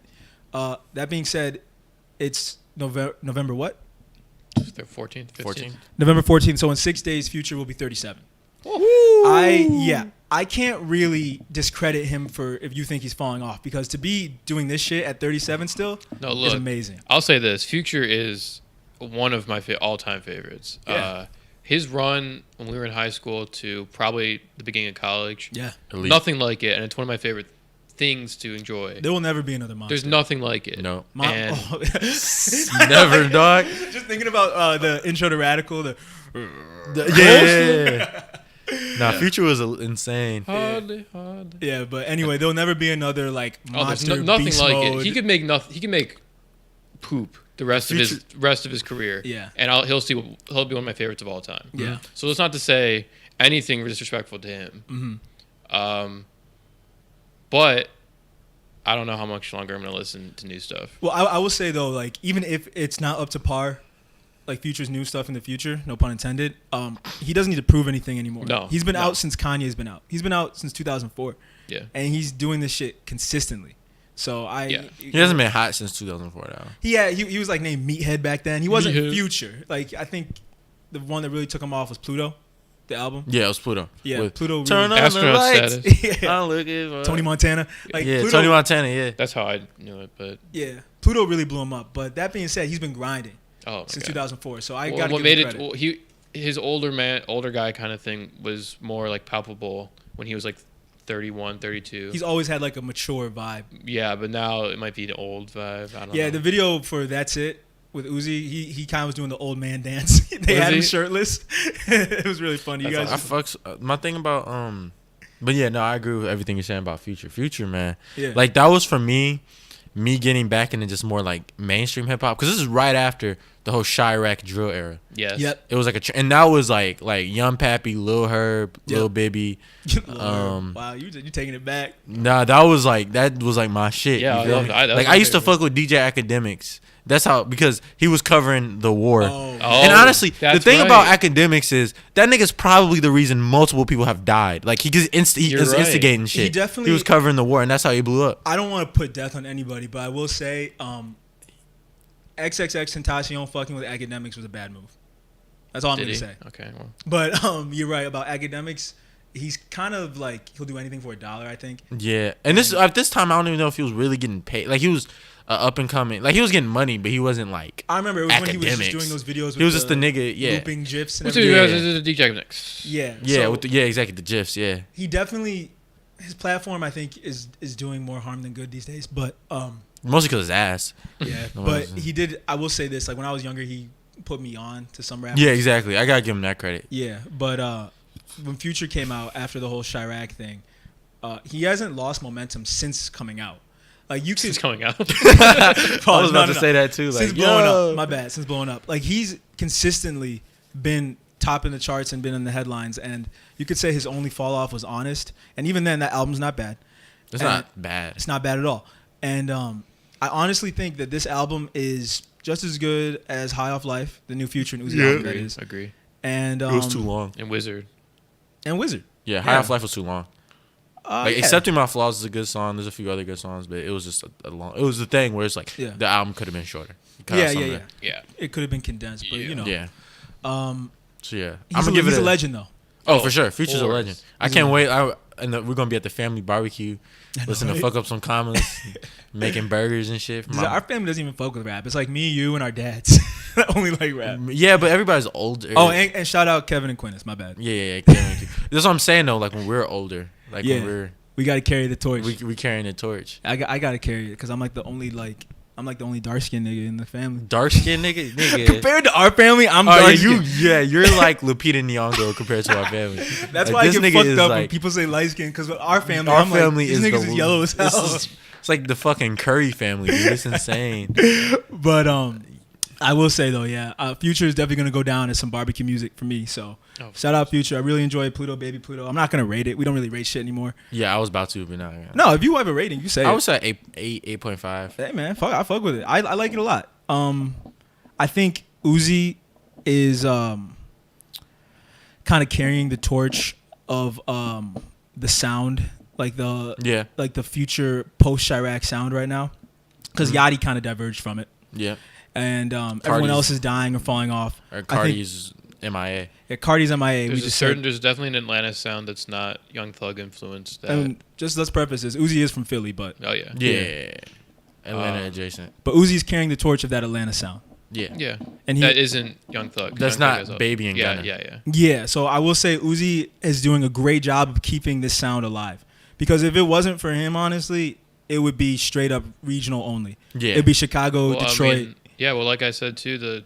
That being said, it's November what? They're 14th, 15th. 14. November 14th. So in 6 days, Future will be 37. I can't really discredit him for if you think he's falling off, because to be doing this shit at 37 still is amazing. I'll say this: Future is one of my all-time favorites. Yeah. His run when we were in high school to probably the beginning of college, Yeah, Elite. nothing like it, and it's one of my favorite things to enjoy. there will never be another monster. There's nothing like it. No. And Never, dog. Just thinking about the intro to Radical. Yeah. Nah, Future was insane. hardly. Yeah, but anyway, there'll never be another like Oh, there's monster nothing beast like mode. it. He could make nothing. He could make poop the rest of his career. Yeah. and he'll be one of my favorites of all time. Yeah. So it's not to say anything disrespectful to him. Mm-hmm. But I don't know how much longer I'm gonna listen to new stuff. Well, I will say though, like even if it's not up to par, like Future's new stuff in the future, no pun intended, he doesn't need to prove anything anymore. No, he's been no. out since Kanye's been out. He's been out since 2004. Yeah. And he's doing this shit consistently. So He hasn't been hot since 2004 though. He was like named Meathead back then. He wasn't Meathead. Future. Like I think the one that really took him off was Pluto, the album. Yeah, it was Pluto. Yeah, With Pluto. Really, Turn on the Astronaut lights. status. Yeah. I'm looking for Tony Montana. Like yeah, Pluto, Tony Montana. Yeah. That's how I knew it. But Yeah, Pluto really blew him up. But that being said, he's been grinding since 2004. So I got to what give made him it? credit. His older guy kind of thing was more like palpable when he was like 31, 32. He's always had like a mature vibe. Yeah, but now it might be an old vibe. I don't know. Yeah, the video for That's It with Uzi, he kind of was doing the old man dance. They had him shirtless. It was really funny. You That's guys, I fucks my thing about but yeah, no, I agree with everything you're saying about Future. Future, man. Yeah. Like that was for me. me getting back into just more like mainstream hip hop, because this is right after the whole Chirac drill era. Yes. Yep. It was like and that was like Young Pappy, Lil Herb, Lil Bibby. Wow, you taking it back. Nah, that was like my shit. Yeah, you feel me? I used to fuck with DJ Academics. That's how, because he was covering the war. And honestly, the thing about Academics is that nigga's probably the reason multiple people have died. Like he is instigating shit. He was covering the war, and that's how he blew up. I don't want to put death on anybody, but I will say, XXXTentacion fucking with Academics was a bad move. That's all I'm gonna say. Okay. Well. But you're right about Academics. He's kind of like, he'll do anything for $1, I think. Yeah, and this at this time I don't even know if he was really getting paid. Like he was up and coming. Like he was getting money, but he wasn't like. I remember it was Academics. when he was just doing those videos. With he was just the nigga, looping gifs and everything. The DJ next. Yeah. Yeah, So exactly, the gifs. Yeah. he definitely, his platform I think is doing more harm than good these days. But mostly because his ass. yeah, but he did. I will say this: like when I was younger, he put me on to some rappers. Yeah, exactly. I gotta give him that credit. Yeah, but when Future came out after the whole Chirac thing, he hasn't lost momentum since coming out. Like you since coming out. I was about to say that too. Like, since blowing up, my bad. Since blowing up, like he's consistently been topping the charts and been in the headlines. And you could say his only fall off was Honest, and even then, that album's not bad. It's not bad. It's not bad at all. And I honestly think that this album is just as good as High Off Life, the new Future and Uzi album. That is. Agree. And it was too long. And Wizard. Yeah, High Off Life was too long. Accepting My Flaws is a good song. There's a few other good songs, but it was just a long. It was the thing where it's like the album could have been shorter. Yeah. It could have been condensed, but you know. Yeah. So yeah, I'm gonna give it a legend though. Oh, for sure, Future's a legend. I can't wait. And we're gonna be at the family barbecue, listening to Fuck Up Some Commas, making burgers and shit. Our family doesn't even fuck with rap. It's like me, you, and our dads. Only like rap. Yeah, but everybody's older. Oh, and shout out Kevin and Quintus. My bad. Yeah. That's what I'm saying though. Like when we're older, like when we gotta carry the torch. We carrying the torch. I gotta carry it because I'm like the only dark skinned nigga in the family. Dark skinned nigga. Compared to our family, I'm dark skinned. You're like Lupita Nyong'o compared to our family. That's why I get fucked up when people say light skin, because our family, these niggas is yellow as hell. It's like the fucking Curry family, dude. It's insane. But I will say though, Future is definitely gonna go down as some barbecue music for me. So shout out Future. I really enjoy Pluto, Baby Pluto. I'm not gonna rate it. We don't really rate shit anymore. Yeah, I was about to, but not. No, if you have a rating, you say. I would say 8.5. Hey man, I fuck with it. I like it a lot. I think Uzi is kind of carrying the torch of the sound, like the Future post Chirac sound right now, because Yachty kind of diverged from it. Yeah. And everyone else is dying or falling off. Or Carti's MIA. Yeah, Carti's MIA. There's definitely an Atlanta sound that's not Young Thug influenced. And just let's preface this. Uzi is from Philly, but yeah. Atlanta adjacent. But Uzi's carrying the torch of that Atlanta sound. Yeah. And that isn't Young Thug. That's not Baby and Gunna. Yeah. So I will say Uzi is doing a great job of keeping this sound alive, because if it wasn't for him, honestly, it would be straight up regional only. Yeah. It'd be Chicago, Detroit. Well, like I said too,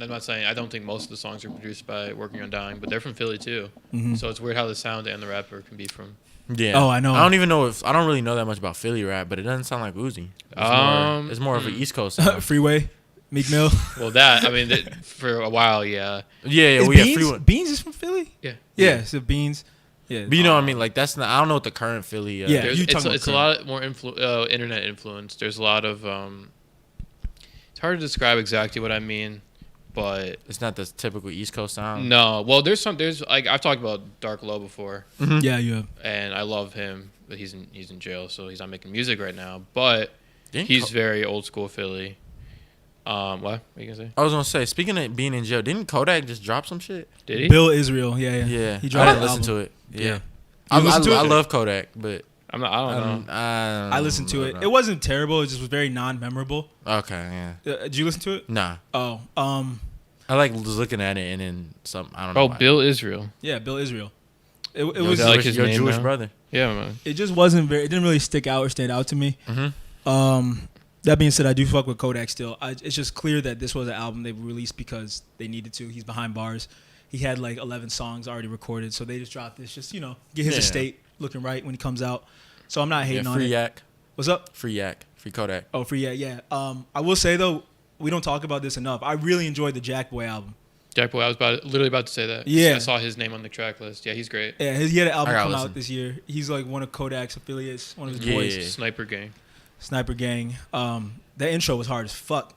I'm not saying I don't think most of the songs are produced by Working on Dying, but they're from Philly too. Mm-hmm. So it's weird how the sound and the rapper can be from. Yeah. Oh, I know. I don't really know that much about Philly rap, but it doesn't sound like Uzi. It's more of an East Coast sound. Freeway, Meek Mill. Well, for a while, yeah. Yeah. Freeway. Beans is from Philly. Yeah. So Beans. Yeah. But you know what I mean? Like that's not. I don't know what the current Philly. It's a lot more internet influence. There's a lot of. It's hard to describe exactly what I mean, but it's not the typical East Coast sound. No, well, there's like I've talked about Dark Low before. Mm-hmm. Yeah, you have. And I love him, but he's in jail, so he's not making music right now. But he's very old school Philly. What? What are you gonna say? I was gonna say, speaking of being in jail, didn't Kodak just drop some shit? Did he? Bill Israel, yeah. He dropped. I didn't listen to it. Yeah. I love Kodak, but. I don't know. I listened to it. It wasn't terrible. It just was very non-memorable. Okay, yeah. Did you listen to it? Nah. Oh, I like just looking at it and then some. I don't know. Oh, Bill Israel. Yeah, Bill Israel. It was like his your Jewish brother. Yeah, man. It just wasn't very. It didn't really stick out or stand out to me. Mm-hmm. That being said, I do fuck with Kodak still. It's just clear that this was an album they released because they needed to. He's behind bars. He had like 11 songs already recorded, so they just dropped this. Just get his estate looking right when he comes out. So I'm not hating on it. Free Yak. What's up? Free Yak. Free Kodak. Oh, free, yeah. I will say though, we don't talk about this enough. I really enjoyed the Jack Boy album. Jack Boy, I was literally about to say that. Yeah. I saw his name on the track list. Yeah, he's great. Yeah, he had an album come listen. out this year. He's like one of Kodak's affiliates, one of his Yeah. boys. Sniper Gang. Sniper Gang. That intro was hard as fuck.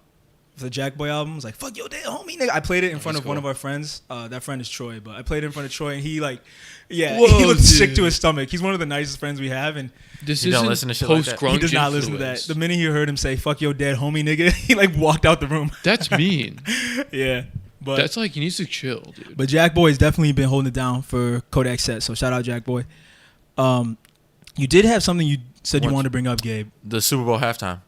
The Jack Boy album was like, fuck yo, damn, homie, nigga. I played it in front of one of our friends. That friend is Troy, but I played it in front of Troy, and he like, he looked sick to his stomach. He's one of the nicest friends we have, and This You don't isn't listen to shit like that? post-grunge he does not listen to that. influence. The minute he heard him say, fuck yo, dead homie, nigga, he like walked out the room. That's mean. Yeah, but That's like, he needs to chill, dude. But Jack Boy's definitely been holding it down for Kodak Set, so shout out Jack Boy. You did have something you said you What? wanted to bring up, Gabe. The Super Bowl halftime.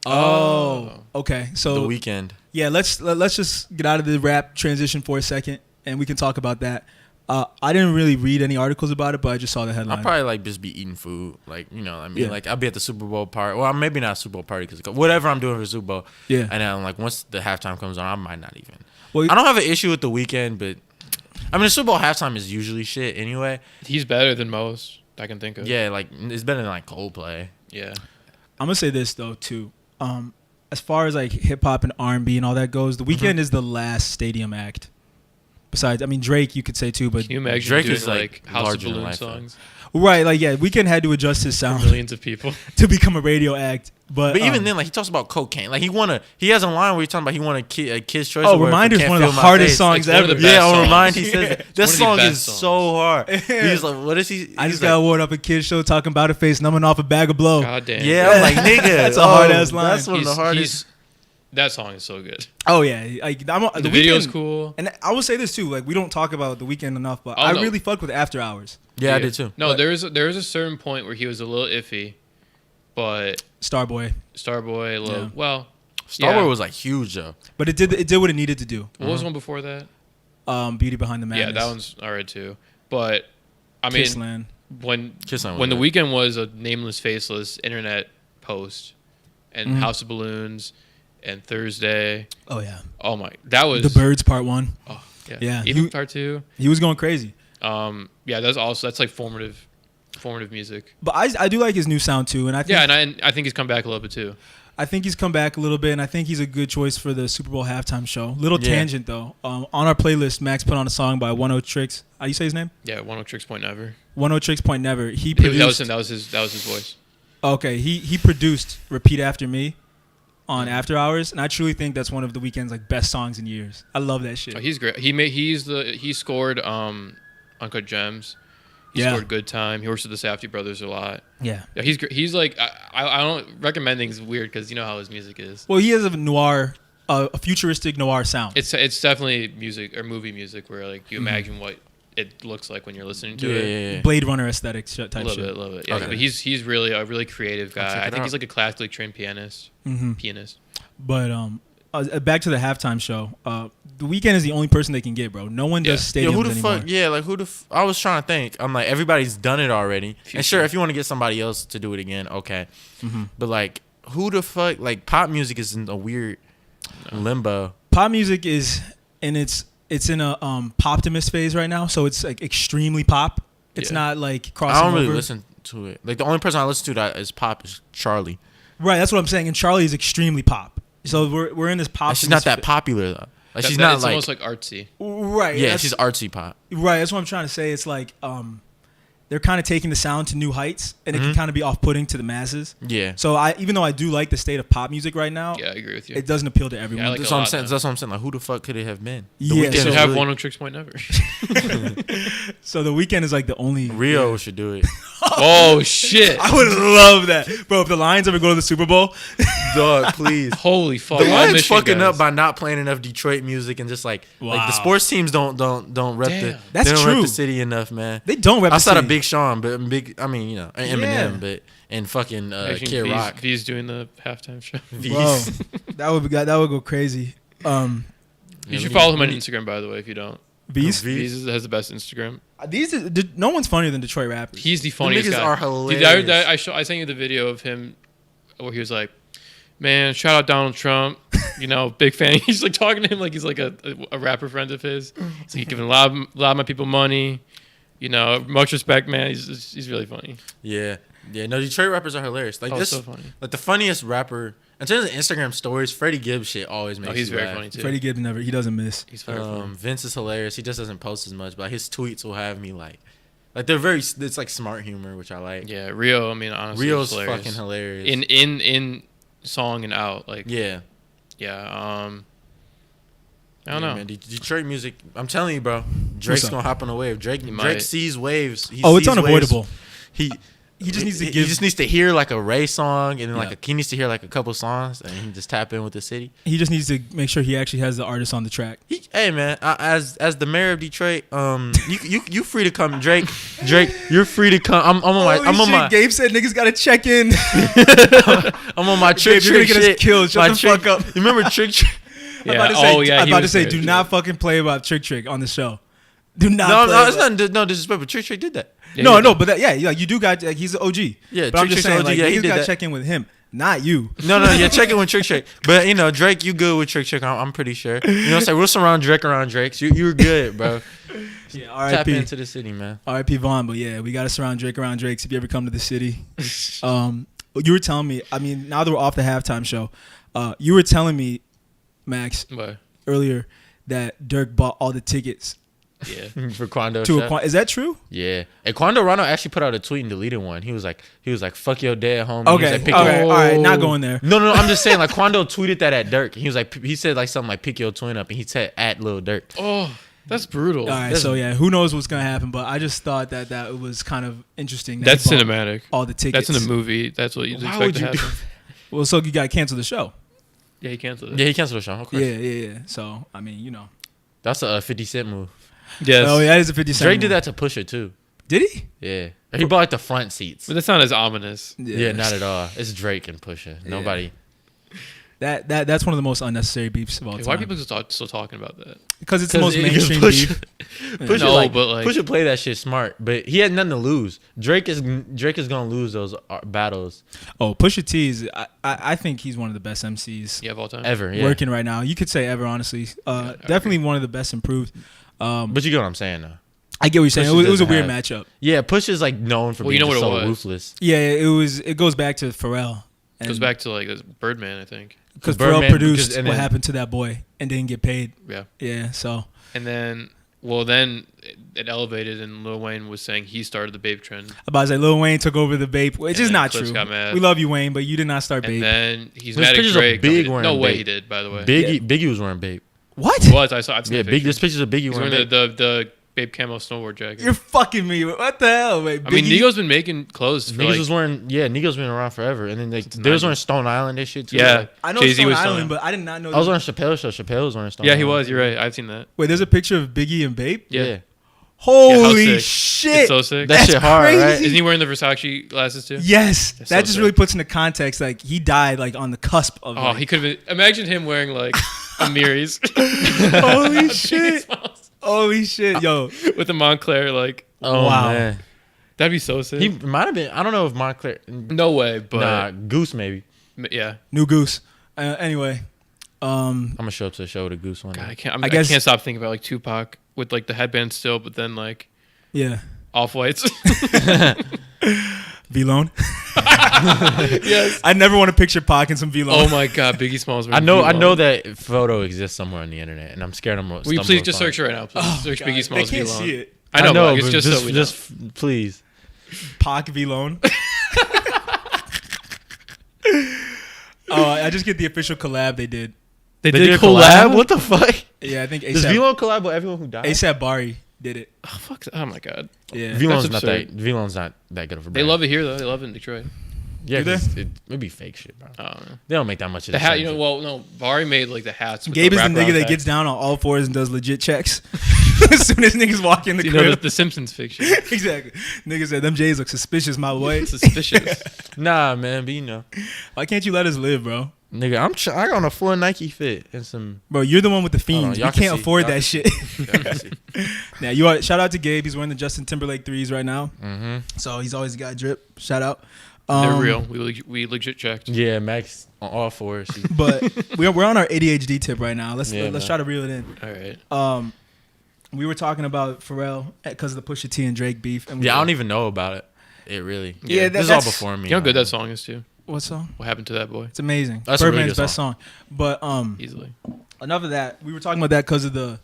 Oh, okay. The So Weeknd. yeah, let's just get out of the rap transition for a second, and we can talk about that. I didn't really read any articles about it, but I just saw the headline. I'll probably like just be eating food, like I mean, Yeah. like I'll be at the Super Bowl party. Well, maybe not a Super Bowl party because whatever I'm doing for the Super Bowl. Yeah. And then like once the halftime comes on, I might not even. Well, I don't have an issue with the Weeknd, but I mean the Super Bowl halftime is usually shit anyway. He's better than most I can think of. Yeah, like it's better than like Coldplay. Yeah. I'm gonna say this though too. As far as like hip hop and R&B and all that goes, the Weeknd is the last stadium act. Besides, I mean Drake, you could say too, but Can you imagine Drake doing is, like, House of larger than Balloon life, songs right, like yeah, Weeknd had to adjust his for sound millions of people? to become a radio act. But Even then, like he talks about cocaine. Like he has a line where he's talking about he won a Kid's Choice Oh, Award for Reminders, Can't one of the Feel My hardest Face. songs It's one of ever. the best Yeah, on songs. Remind, he says Yeah. that. It's That one of the song best is songs. so hard. Yeah. He's like, what is he? I he's just like, got a word up a kid's show talking about a face, numbing off a bag of blow. God damn. Yeah, I'm like, nigga. That's a hard-ass line. That's one of the hardest. That song is so good. Oh yeah, like The video's cool. And I will say this too, like we don't talk about the Weeknd enough, but Oh, I no. really fucked with After Hours. Yeah, I did too. No, But- there is a certain point where he was a little iffy, but Starboy, Starboy, a little Yeah. well. Star yeah. Wars was like huge though. but it did what it needed to do. What was the one before that? Beauty Behind the Madness. Yeah, that one's alright too. But I mean, Kissland. when Kissland was when the good. Weekend was a nameless, faceless internet post, and Mhm. House of Balloons, and Thursday. Oh yeah, Oh my, that was The Birds Part 1. Oh yeah, Yeah, even he- part 2. He was going crazy. Yeah, that's like formative music. But I do like his new sound too, and I think Yeah, and I think he's come back a little bit too. I think he's come back a little bit, and I think he's a good choice for the Super Bowl halftime show. Little Yeah. tangent though. On our playlist, Max put on a song by 10 Tricks. How do you say his name? Yeah, 10 Tricks Point Never. 10 Tricks Point Never. He That was produced. him. That was his voice. Okay, he produced "Repeat After Me" on After Hours, and I truly think that's one of the Weeknd's like best songs in years. I love that shit. Oh, he's great. He scored Uncut Gems. He Yeah. scored Good Time. He works with the Safdie brothers a lot. Yeah. Yeah, he's great. He's like I don't recommend things weird because you know how his music is. Well, he has a noir, a futuristic noir sound. It's definitely music or movie music where like you imagine what it looks like when you're listening to Yeah, it. yeah, yeah. Blade Runner aesthetic type A little shit. bit, a little bit. Yeah, Okay. but he's really a really creative I'll check guy. I it think out. he's like a classically trained pianist. Hmm Pianist. But back to the halftime show. The Weeknd is the only person they can get, bro. No one does Yo, stadiums who the anymore. fuck? Yeah, like who the? I was trying to think. I'm like, everybody's done it already. Future. And sure, if you want to get somebody else to do it again, okay. Mm-hmm. But like, who the fuck? Like, pop music is in a weird limbo. Pop music is it's in a poptimist phase right now, so it's like extremely pop. It's Yeah. not like crossing I don't really over. listen to it. Like, the only person I listen to that is pop is Charlie. Right, that's what I'm saying. And Charlie is extremely pop. So we're in this pop. And she's not that popular though. Like, she's not it's like, almost like artsy. Right. yeah, that's- she's artsy pop. right. That's what I'm trying to say. It's like they're kind of taking the sound to new heights, and it can Mhm. kind of be off-putting to the masses. Yeah. So even though I do like the state of pop music right now, Yeah, I agree with you. it doesn't appeal to everyone. I like That's it a what I'm lot, saying. though. That's what I'm saying. Like, who the fuck could it have been? The Yeah, Weeknd so- They is should have really- 10 Tricks Point Never. So the Weeknd is like the only Rio should do it. Oh shit! I would love that, bro. If the Lions ever go to the Super Bowl, Dog, please. Holy fuck! The All Lions Michigan fucking guys. up by not playing enough Detroit music and just like the Wow. sports teams don't rep Damn. the That's they don't true. rep the city enough, man. they don't rep the Outside of city. Big Sean, but I mean, and Eminem, Yeah. but and fucking Imagine Kid V's, Rock. V's doing the halftime show. Bro, that would go crazy. You should follow him on Instagram, by the way, if you don't. Beast. V's has the best Instagram. No one's funnier than Detroit rappers. He's the funniest niggas guy. are hilarious. Dude, I sent you the video of him where he was like, "Man, shout out Donald Trump. You know, big fan." He's like talking to him like he's like a rapper friend of his. He's like giving a lot of my people money. You know, much respect, man. He's really funny. Yeah, Yeah, no, Detroit rappers are hilarious. Like this, so funny. like the funniest rapper in terms of Instagram stories. Freddie Gibbs shit always makes. He's you very laugh. funny too. Freddie Gibbs he doesn't miss. He's very funny. Vince is hilarious. He just doesn't post as much, but his tweets will have me like they're very. It's like smart humor, which I like. Yeah, Rio. I mean, honestly, Rio's hilarious. fucking hilarious. In song and out, like yeah. I don't know. Man, Detroit music. I'm telling you, bro. Drake's gonna hop on a wave. Drake sees waves. It's unavoidable. He just needs to He just needs to hear like a Ray song, and then he needs to hear like a couple songs, and he just tap in with the city. He just needs to make sure he actually has the artist on the track. Hey man, as the mayor of Detroit, you free to come, Drake, you're free to come. I'm on my. Gabe said niggas gotta check in. I'm on my trick. Gabe, you're gonna get us killed. Shut the fuck up. You remember trick? Yeah. I'm about to say, do not fucking play about Trick on the show. Do not. No, it's not. No disrespect, but Trick did that. Yeah, no, but you do got. Like, he's an OG. Yeah, but I'm just saying, OG, like, he you did gotta that. check in with him, not you. No, check in with Trick. But Drake, you good with Trick? I'm pretty sure. You know what I'm saying? We'll surround Drake around Drakes. You're good, bro. Yeah, Tap R.I.P. into the city, man. R.I.P. Vaughn, but yeah, we gotta surround Drake around Drakes if you ever come to the city. You were telling me. I mean, now that we're off the halftime show, you were telling me, Max, What? earlier that Dirk bought all the tickets Yeah. For Quando. Is that true? Yeah. And Quando Rano actually put out a tweet and deleted one. He was like, fuck your dad, homie. Okay, He was like, all right, not going there. No, I'm just saying, like, Quando tweeted that at Dirk. He was like, he said like something like, pick your twin up, and he said at Lil Dirk. Oh, that's brutal. All right, so yeah, who knows what's gonna happen? But I just thought that it was kind of interesting. That's he bought cinematic. All the tickets. That's in the movie. That's what you'd expect to happen. Well, so you got to cancel the show. Yeah, he canceled it. Yeah, he canceled the show. Of course. Yeah. So I mean, That's a 50 Cent move. Yes. Oh, yeah, that is a 50 Cent. Drake move. did that to Pusha too. Did he? Yeah. He bought like the front seats. But that's not as ominous. Yeah, not at all. It's Drake and Pusha. Nobody. That's one of the most unnecessary beefs of all time. Why are people still talking about that? Because it's the most mainstream Pusha, beef. Pusha, No, like, but, like- Pusha play that shit smart, but he had nothing to lose. Drake is gonna lose those battles Oh, Pusha T is. I think he's one of the best MCs Yeah, of all time. ever. Yeah. working right now. You could say ever, honestly. Definitely one of the best improved. But you get what I'm saying though. I get what you're saying. Pusha It was a doesn't weird have- matchup. Yeah, Pusha's like known for Well, being you know just what so it was? ruthless. Yeah, it goes back to Pharrell. Goes back to like this Birdman, I think. because Birdman, Pharrell produced because- and what then- happened to that boy and didn't get paid. Yeah. Yeah, so And then it elevated, and Lil Wayne was saying he started the Babe trend. about to say Lil Wayne took over the Bape, which And is then not Clips true. got mad. We love you, Wayne, but you did not start And Bape. then he's There's mad at pictures of Drake. Big No wearing way Bape. he did, by the way. Biggie was wearing Bape. What? He was. I've seen Yeah, the Big. There's pictures. pictures of Biggie He's wearing wearing Bape. the Babe camo snowboard jacket. You're fucking me. What the hell, man? I mean, Biggie- Nigo's been making clothes for Niggas like, was wearing. Yeah, Niggas been around forever, and then Since the they was 90s. wearing Stone Island and shit too. Yeah. Like, I know Jay-Z Stone was Island, Stone. but I did not know. I was wearing Chappelle's show. Chappelle was wearing Stone Yeah, Island. he was. You're right. I've seen that. Wait, there's a picture of Biggie and Bape. Yeah. Holy sick. shit! It's so sick. That That's shit hard, crazy. right? Isn't he wearing the Versace glasses too? Yes, That's that so just sick. really puts into context. Like he died like on the cusp of. Oh, like, he could have. Imagine him wearing like Amiris. Holy shit! Holy shit, yo! With the Montclair, like Oh Wow. man, that'd be so sick. he might have been. I don't know if Montclair. no way, but Nah, Goose maybe. yeah. New Goose. Anyway, I'm gonna show up to the show with a Goose one. God, day. I can't. I I guess- can't stop thinking about like Tupac with like the headband still, but then like yeah, off whites. V-Lone. Yes. I never want to picture Pac in some V-Lone. Oh my God, Biggie Smalls. I know that photo exists somewhere on the internet, and I'm scared I'm gonna. Will you stumble please just upon search it right now? Please Oh, search God, Biggie Smalls They can't V-Lone. see it. I know, but it's but just so we know. please. Pac V-Lone. Oh, I just get the official collab they did. They They did did collab. What the fuck? Yeah, I think Does ASAP, V-Lone collab with everyone who died? ASAP Bari did it. Oh, fuck. Oh my God. Yeah. V-Lone's That's not absurd. that. V-Lone's not that good of a brand. They love it here though. They love it in Detroit. Yeah, Do they? 'cause it'd be fake shit, bro. I don't know. They don't make that much of The this hat, shit. you know. Well, no. Vari made like the hats. With Gabe is the wraparound nigga that hats. gets down on all fours and does legit checks. As soon as niggas walk in the You know crib. the Simpsons fiction. Exactly. Niggas said, them J's look suspicious, my boy. Suspicious. Nah, man, but you know, Why can't you let us live, bro? nigga, I got on a full Nike fit and some. Bro, you're the one with the Hold on, fiends. y'all You can can't see. afford Y'all that can shit. Now, you are, shout out to Gabe. He's wearing the Justin Timberlake threes right now. Mm-hmm. So he's always got drip. Shout out. They're real. We legit checked. Yeah, Max on all fours. But we're on our ADHD tip right now. Let's Yeah, man. try to reel it in. All right. We were talking about Pharrell because of the Pusha T and Drake beef. And Yeah, I don't even know about it. It really. Yeah, this is all before me. You know how good that song is too. What song? What Happened to That Boy? It's amazing. That's a really Birdman's good best song. But Easily. enough of that. We were talking about that because of the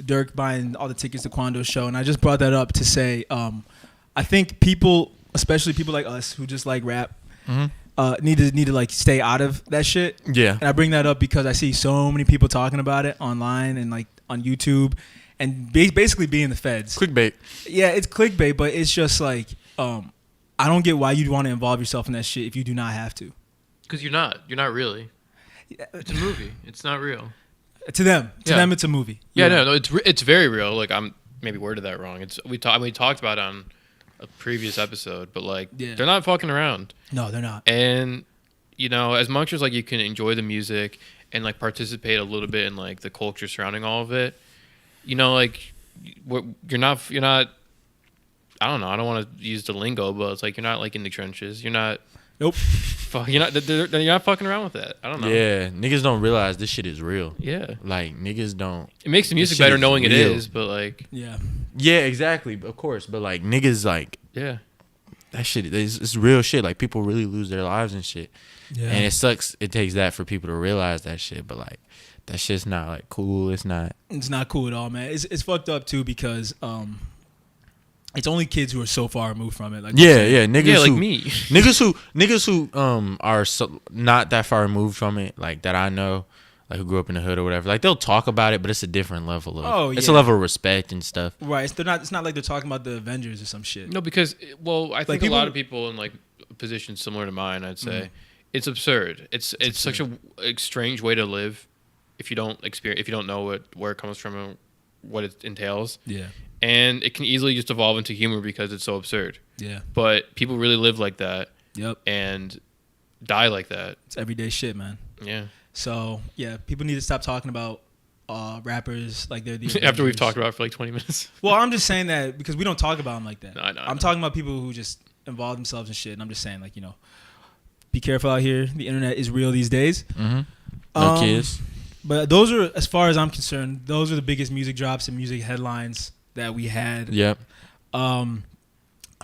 Dirk buying all the tickets to Quando's show, and I just brought that up to say I think people, especially people like us who just like rap, need to like stay out of that shit. Yeah. And I bring that up because I see so many people talking about it online and like on YouTube, and basically being the feds. Clickbait. Yeah, it's clickbait, but it's just like I don't get why you'd want to involve yourself in that shit if you do not have to. Because you're not really. It's a movie. It's not real. To them, it's a movie. Yeah, no, it's very real. Like I'm maybe worded that wrong. We talked about it on a previous episode, but like they're not fucking around. No, they're not. And you know, as much as like you can enjoy the music and like participate a little bit in like the culture surrounding all of it, you know, like you're not. I don't know. I don't want to use the lingo, but it's like you're not like in the trenches. You're not. Nope. You're not fucking around with that. I don't know. Yeah, niggas don't realize this shit is real. Yeah. Like niggas don't. It makes the music better knowing real. it is, but like. Yeah. Yeah, exactly. Of course, but like niggas like. Yeah. That shit it's real shit. Like people really lose their lives and shit. Yeah. And it sucks. It takes that for people to realize that shit. But like, that shit's not like cool. It's not. It's not cool at all, man. It's fucked up too because it's only kids who are so far removed from it. Like niggas like who, me. niggas who are not that far removed from it, like that I know, like who grew up in the hood or whatever. Like they'll talk about it, but it's a different level of. It's a level of respect and stuff. Right. It's not like they're talking about the Avengers or some shit. No, because I think like a lot of people in like positions similar to mine, I'd say, it's absurd. It's such a strange way to live if you don't know where it comes from and what it entails. Yeah. And it can easily just evolve into humor because it's so absurd. Yeah. But people really live like that. Yep. And die like that. It's everyday shit, man. Yeah. So yeah, people need to stop talking about rappers like they're the After Avengers. we've talked about it for like 20 minutes. Well, I'm just saying that because we don't talk about them like that. No, I know. I'm talking about people who just involve themselves in shit, and I'm just saying, like, you know, be careful out here. The internet is real these days. No kids. But those are, as far as I'm concerned, those are the biggest music drops and music headlines that we had. Yep. I'm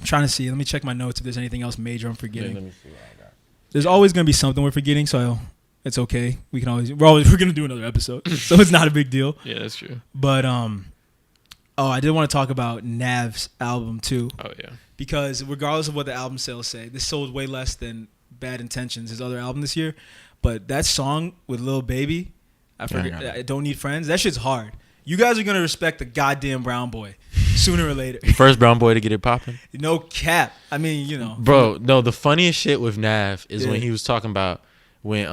trying to see. Let me check my notes if there's anything else major I'm forgetting. Let me see what I got. There's always going to be something we're forgetting, so it's okay. We're going to do another episode, so it's not a big deal. Yeah, that's true. But I did want to talk about Nav's album too. Oh yeah. Because regardless of what the album sales say, this sold way less than Bad Intentions, his other album this year. But that song with Lil Baby, I forget, I Don't Need Friends, that shit's hard. You guys are going to respect the goddamn brown boy sooner or later. First brown boy to get it popping. No cap. I mean, you know. Bro, no, the funniest shit with Nav is when he was talking about he he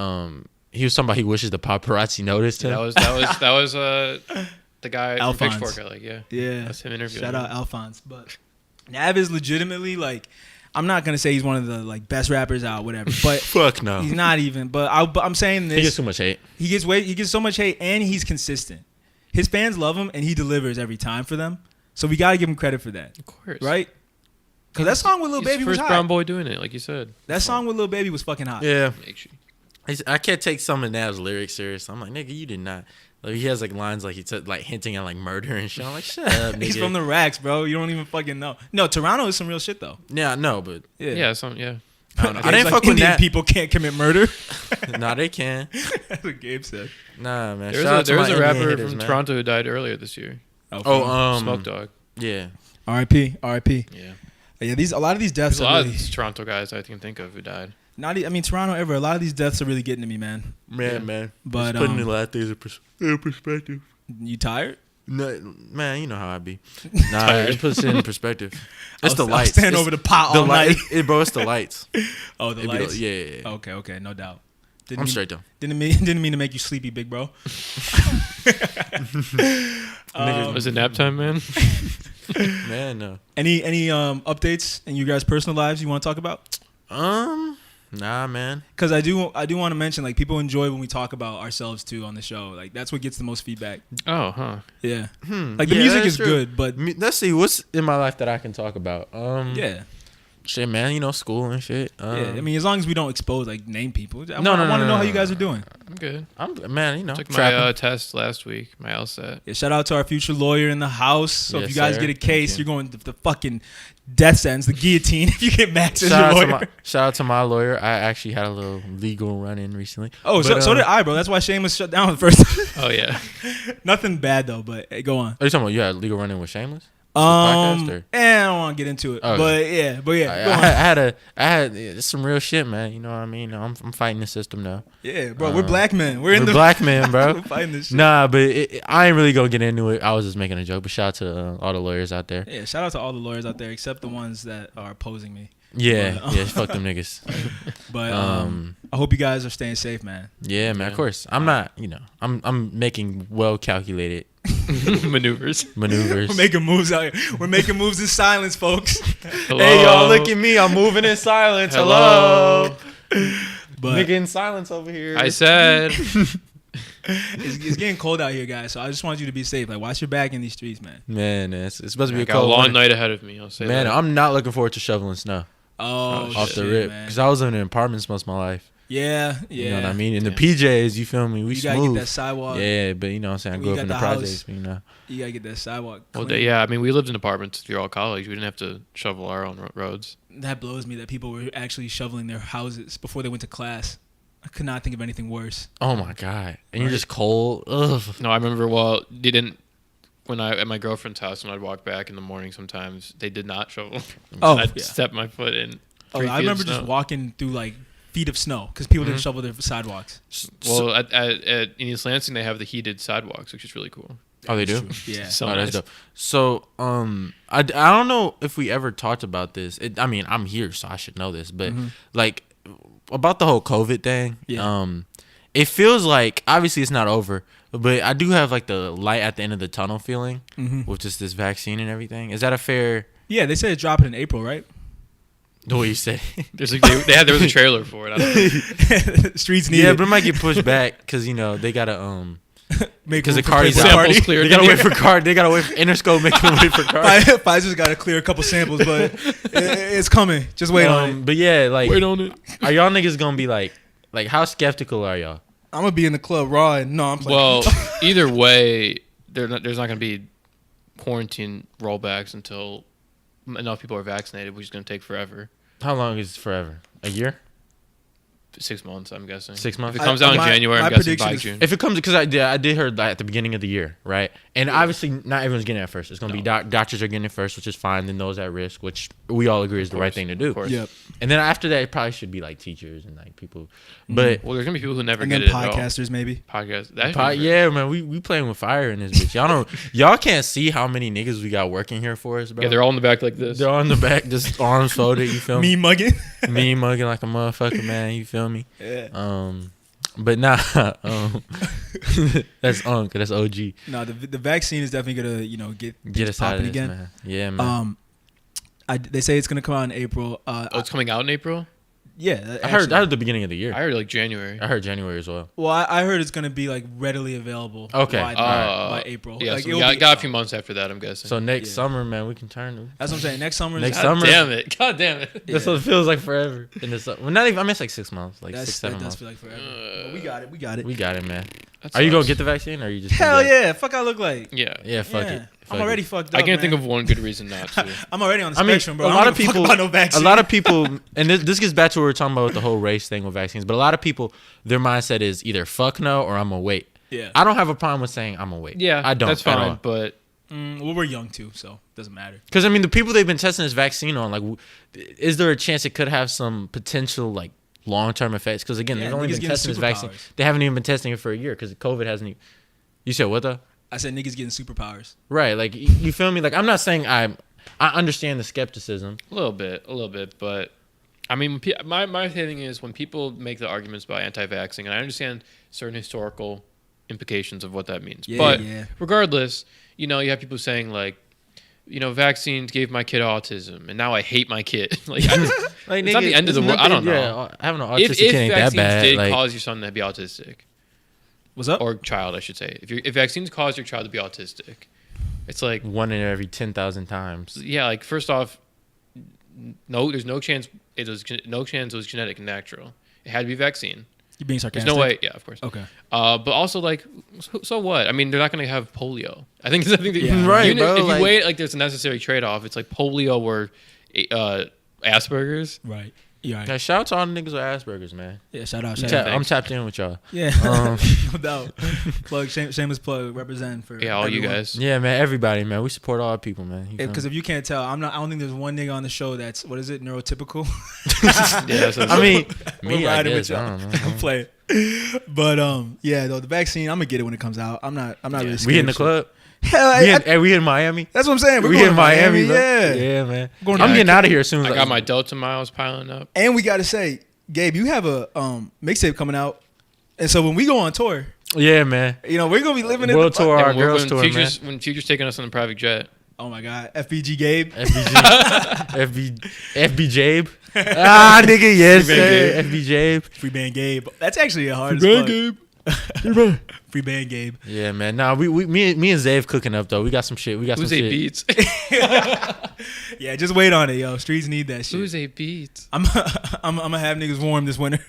wishes the paparazzi noticed him. that was the guy Alphonse. from Pitchfork. Like, yeah. That's him interviewing. Shout out Alphonse. But Nav is legitimately like, I'm not gonna say he's one of the like best rappers out, whatever. But fuck no, he's not even. But I'm saying this. He gets too much hate. He gets so much hate, and he's consistent. His fans love him, and he delivers every time for them. So we gotta give him credit for that. Of course, right? Because that song with Lil Baby was hot. First brown boy doing it, like you said. That song with Lil Baby was fucking hot. Yeah. I can't take some of Nav's lyrics serious. I'm like, nigga, you did not. Like, he has like lines like he took like hinting at like murder and shit. I'm like, shut up, nigga. He's from the racks, bro. You don't even fucking know. No, Toronto is some real shit though. Yeah, no, but yeah. I don't know. I didn't like fuck with Indian that. people can't commit murder. Nah, they can. That's what Gabe said. Nah, man. There was a rapper hitters, from man. Toronto who died earlier this year. Smoke Dog. Yeah. R.I.P. Yeah. Yeah, a lot of these deaths. There's a lot of Toronto guys I can think of who died. Toronto ever. A lot of these deaths are really getting to me, man. Man. But it's putting a lot of things in perspective. You tired? No, man, you know how I be. Nah, it puts it in perspective. It's the lights. Stand over the pot all night. Bro, it's the lights. Oh, the lights? Yeah. Okay, no doubt. I'm straight though. Didn't mean to make you sleepy, big bro. Was it nap time, man? Man, no. Any updates in you guys' personal lives you want to talk about? Nah, man. Because I do want to mention, like, people enjoy when we talk about ourselves too on the show. Like, that's what gets the most feedback. Oh, huh. Yeah. Like, the music is good, but let's see what's in my life that I can talk about. yeah. Shit, man. You know, school and shit. Yeah, I mean, as long as we don't expose like name people. I No, want no, to know no, how you no. guys are doing. I'm good. Man, you know, Took my trapping. test last week. My LSAT. Yeah, shout out to our future lawyer in the house. So if Yes, you guys sir. get a Thank case, you. you're going to the fucking death sentence, the guillotine. If you get Max as your lawyer. Shout out to my lawyer. I actually had a little legal run-in recently. Oh, But, so did I, bro. That's why Shameless shut down the first time. Oh yeah. Nothing bad though, but hey, go on. Are you talking about you had a legal run-in with Shameless? podcast, or? I don't want to get into it, Okay. but yeah, go on. I had some real shit, man. You know what I mean? I'm fighting the system now. Yeah, bro, we're black men. We're black men, bro. we're fighting this shit. Nah, but I ain't really gonna get into it. I was just making a joke. But shout out to all the lawyers out there. Yeah, shout out to all the lawyers out there, except the ones that are opposing me. Yeah, But, yeah, fuck them niggas. But I hope you guys are staying safe, man. Yeah, man. Of course, I'm not. You know, I'm making well calculated maneuvers. We're making moves out here. We're making moves in silence, folks. Hello. Hey, y'all, look at me. I'm moving in silence. Hello. But Nigga in silence over here. I said. it's getting cold out here, guys. So I just want you to be safe. Like, watch your back in these streets, man. Man, it's supposed to be I a got a cold long winter. night ahead of me. I'll say Man, that. I'm not looking forward to shoveling snow Oh, off shit, the rip man. because I was living in apartments most of my life. Yeah. You know what I mean? In the PJs, you feel me? We You gotta smooth. get that sidewalk. Yeah, but you know what I'm saying? I When grew you up in got the the house. projects, but, you know. You gotta get that sidewalk. Well, clean. yeah. I mean, we lived in apartments through all college. We didn't have to shovel our own roads. That blows me that people were actually shoveling their houses before they went to class. I could not think of anything worse. Oh my God. And you're just cold. Ugh. No, I remember. Well, didn't. When I at my girlfriend's house, when I'd walk back in the morning, sometimes they did not shovel. Oh, I'd yeah. step my foot in. Oh, 3 I feet of remember just snow. walking through like feet of snow because people didn't shovel their sidewalks. Well, at in East Lansing, they have the heated sidewalks, which is really cool. Oh, they do? Yeah. So Oh, that's nice. dope. So, I don't know if we ever talked about this. I mean, I'm here, so I should know this. But like about the whole COVID thing. Yeah. It feels like obviously it's not over, but I do have like the light at the end of the tunnel feeling with just this vaccine and everything. Is that a fair? Yeah, they said it's dropping in April, right? The way you say? There's like there was a trailer for it. I don't know. Streets need Yeah, it. but it might get pushed back because you know they gotta Make because room the for Carti's Playboi out. Samples Carti. cleared. They gotta wait for Carti. They gotta wait for Interscope making them wait for Carti. Pfizer's got to clear a couple samples, but it's coming. Just wait on it. But yeah, like, Wait on it. are y'all niggas gonna be like how skeptical are y'all? I'm gonna be in the club raw and no, I'm playing. Well, either way, there's not going to be quarantine rollbacks until enough people are vaccinated, which is going to take forever. How long is forever? A year? 6 months, I'm guessing. 6 months? If it comes out in January, my I'm guessing by prediction is- June. If it comes, because I did hear that at the beginning of the year, right? And obviously, not everyone's getting it at first. It's gonna be doctors are getting it first, which is fine. Then those at risk, which we all agree is the right thing to do. Of course. Yep. And then after that, it probably should be like teachers and like people. But Well, there's going to be people who never And get then it at all. podcasters maybe. Podcast. That yeah, man, we playing with fire in this bitch. Y'all can't see how many niggas we got working here for us, bro. Yeah, they're all in the back like this. They're on the back, just arms folded. You feel me? Me mugging. Me mugging like a motherfucker, man. You feel me? Yeah. But nah, that's that's OG. No, the vaccine is definitely gonna get Get us out of popping this, again. man. Yeah, man. They say it's gonna come out in April. Oh, it's coming out in April? Yeah, I heard the beginning of the year. I heard like January. I heard January as well. Well, I heard it's gonna be like readily available. Okay. By April. Yeah, like, so it'll we be got a out. few months after that, I'm guessing. So next Yeah. summer, man, we can turn. That's what I'm saying. Next summer. Next is summer. Damn it. God damn it. That's what it feels like forever. In the well, not even. I mean, it's like 6 months, like That 6-7 does months. feel like forever. But we got it. We got it. We got it, man. That Are you gonna sucks. get the vaccine, or are you just? Hell gonna get- yeah! Fuck, I look like. Yeah. Yeah, fuck Yeah. it. I'm Fuck already it. fucked up. I can't think man. of one good reason not to. I'm already on the I mean, spectrum, bro. a I lot don't of give a fuck people. about no vaccine. A lot of people, and this gets back to what we were talking about with the whole race thing with vaccines. But a lot of people, their mindset is either fuck no or I'm gonna wait. Yeah. I don't have a problem with saying I'm gonna wait. Yeah, I don't. That's at fine, all. but Well, we're young too, so it doesn't matter. Because I mean, the people they've been testing this vaccine on, like, is there a chance it could have some potential like long-term effects? Because again, Yeah, they've only niggas been getting testing this vaccine. superpowers. They haven't even been testing it for a year because COVID hasn't. Even, you said what though? I said niggas getting superpowers. Right. Like you feel me? Like I'm not saying I understand the skepticism. a little bit. But I mean, my thing is when people make the arguments about anti-vaxxing, and I understand certain historical implications of what that means. Yeah, but yeah. regardless, you have people saying like, vaccines gave my kid autism, and now I hate my kid. Like, Like it's not the end of the world. I don't know. Yeah, having an If autistic kid ain't that vaccines bad. did Like, cause your son to be autistic, What's up? or child, I should say, if vaccines cause your child to be autistic, it's like, 1 in every 10,000 times. yeah, like first off, no, there's no chance it was genetic and natural. It had to be vaccine. You being There's sarcastic? no way. Yeah, of course. Okay. But also, like, so what? I mean, they're not going to have polio. I think that, Yeah. Right, even bro, if like- you weigh it like there's a necessary trade-off, it's like polio or Asperger's. Right. Yeah. Right. Now, shout out to all the niggas with Asperger's, man. Yeah. Shout out. Yeah. Shout out. I'm tapped in with y'all. Yeah. Um, No doubt. Plug. Shameless plug. Represent for. Yeah, all you everyone. guys. Yeah, man. Everybody, man. We support all people, man. You feel Because me? if you can't tell, I'm not. I don't think there's one nigga on the show that's what is it, neurotypical. Yeah, so I mean, We're me, I riding guess. with I y'all. don't know. I'm playing. But yeah, though the vaccine, I'm gonna get it when it comes out. I'm not really. We in the scared of club. shit. Hell, We in Miami. that's what I'm saying. We're We going in to Miami, bro. Yeah. Yeah, man. Going I'm to- getting out of here as soon as I got my Delta miles piling up. And we gotta say, Gabe, you have a mixtape coming out, and so when we go on tour, Yeah, man. you know we're gonna be living World in the tour, our And we're girls when tour, man. Future's taking us on a private jet. Oh my God, FBG Gabe. FB Jabe. Ah, nigga, yes, Free band sir. FB Jabe. Free band Gabe. That's actually a hard plug. Free band Gabe. Yeah, man. Nah, me and Zave cooking up though. We got some shit. We got Who's some a shit. beats? Yeah, just wait on it, yo. Streets need that shit. Who's a beats? I'm gonna have niggas warm this winter.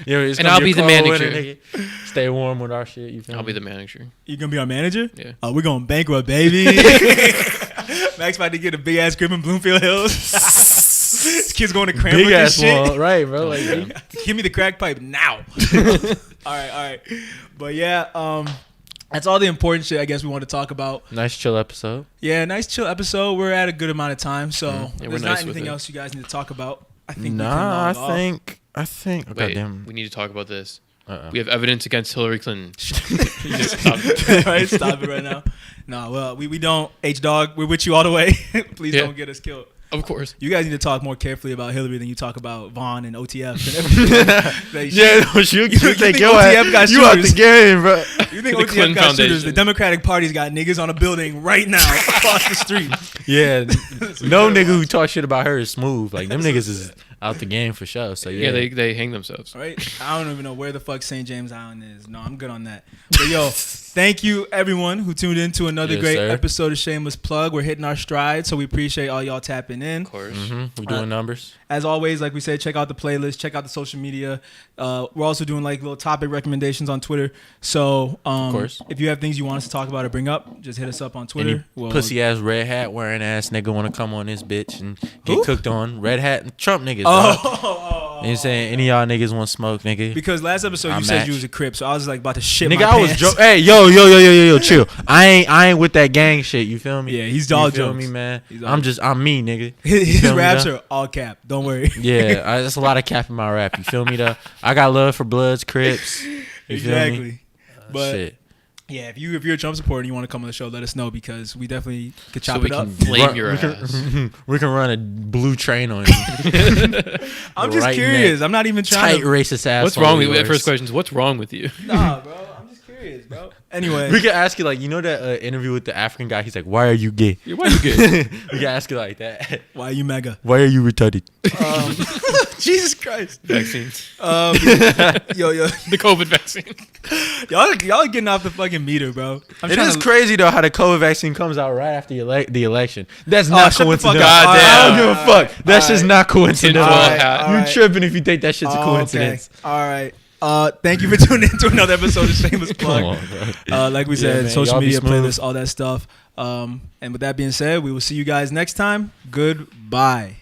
Yeah, it's And gonna I'll a be the cold manager. winter, nigga. Stay warm with our shit. You feel I'll me? be the manager. You gonna be our manager? Yeah. Oh, we're going bankrupt, baby. Max about to get a big ass crib in Bloomfield Hills. This kid's going to Cranbrook Big and ass shit. one, right, bro? Like, Give me the crack pipe now. All right. But yeah, that's all the important shit I guess we want to talk about. nice chill episode. Yeah, nice chill episode. We're at a good amount of time, so Yeah, we're there's nice not with anything it. else you guys need to talk about. I think Nah, we can log off. I think. Oh, Wait, goddamn. we need to talk about this. Uh-uh. We have evidence against Hillary Clinton. Just stop it. Right, stop it right now. No, well, we don't. H Dog, we're with you all the way. Please Yeah. don't get us killed. Of course. You guys need to talk more carefully about Hillary than you talk about Vaughn and OTF and everything. Like, Yeah, no, you think think yo, OTF got you out the shooters? game, bro. You think The OTF Clinton got shooters? Foundation. The Democratic Party's got niggas on a building right now across the street. Yeah, no nigga who talk shit about her is smooth. Like them niggas is out the game for sure. So Yeah, yeah, they hang themselves. Right? I don't even know where the fuck St. James Island is. No, I'm good on that. But yo, thank you everyone who tuned in to another Yes, great sir. episode of Shameless Plug. We're hitting our stride, so we appreciate all y'all tapping in. Of course. we doing numbers. As always, like we said, check out the playlist, check out the social media. We're also doing like little topic recommendations on Twitter. So course. if you have things you want us to talk about or bring up, just hit us up on Twitter. Any pussy ass red hat wearing ass nigga want to come on this bitch and get Who? cooked on? Red hat and Trump niggas. dog. Oh, You know what I'm saying? Any of y'all niggas want smoke, nigga? because last episode you I said match. you was a Crip, so I was like about to shit Nigga, my I was pants. joking. Hey, yo, chill. I ain't with that gang shit. You feel me? Yeah, he's You dog feel jokes. me, man? He's all I'm me, nigga. His You feel me, raps though? are all cap. Don't worry. Yeah, that's a lot of cap in my rap. You feel me though? I got love for Bloods, Crips. You feel me? Exactly. But Shit. yeah, if you're a Trump supporter and you want to come on the show, let us know because we definitely could chop So we it up. can flame your we ass. we can run a blue train on you. I'm just right curious. neck. I'm not even Tight trying to. racist ass. What's wrong with you? First question is, what's wrong with you? Nah, bro. I'm just curious, bro. Anyway, We could ask you like, you know that interview with the African guy? He's like, "Why are you gay?" Why you good? We can ask you like that. why are you mega? Why are you retarded? Jesus Christ. Vaccines. Yo, The COVID vaccine. y'all are getting off the fucking meter, bro. I'm It trying is to- crazy though how the COVID vaccine comes out right after the election. That's not shut the fuck coincidental. up. I don't Goddamn. give a fuck. That's just not coincidental. Tinfoil Alright, hat. alright. You tripping if you think that shit's a Oh, coincidence. Okay. All right. Thank you for tuning in to another episode of Shameless Plug. Come on, bro. Like we Yeah, said, man, social y'all be media, smooth. playlist, all that stuff. And with that being said, we will see you guys next time. Goodbye.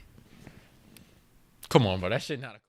Come on, bro. That shit not a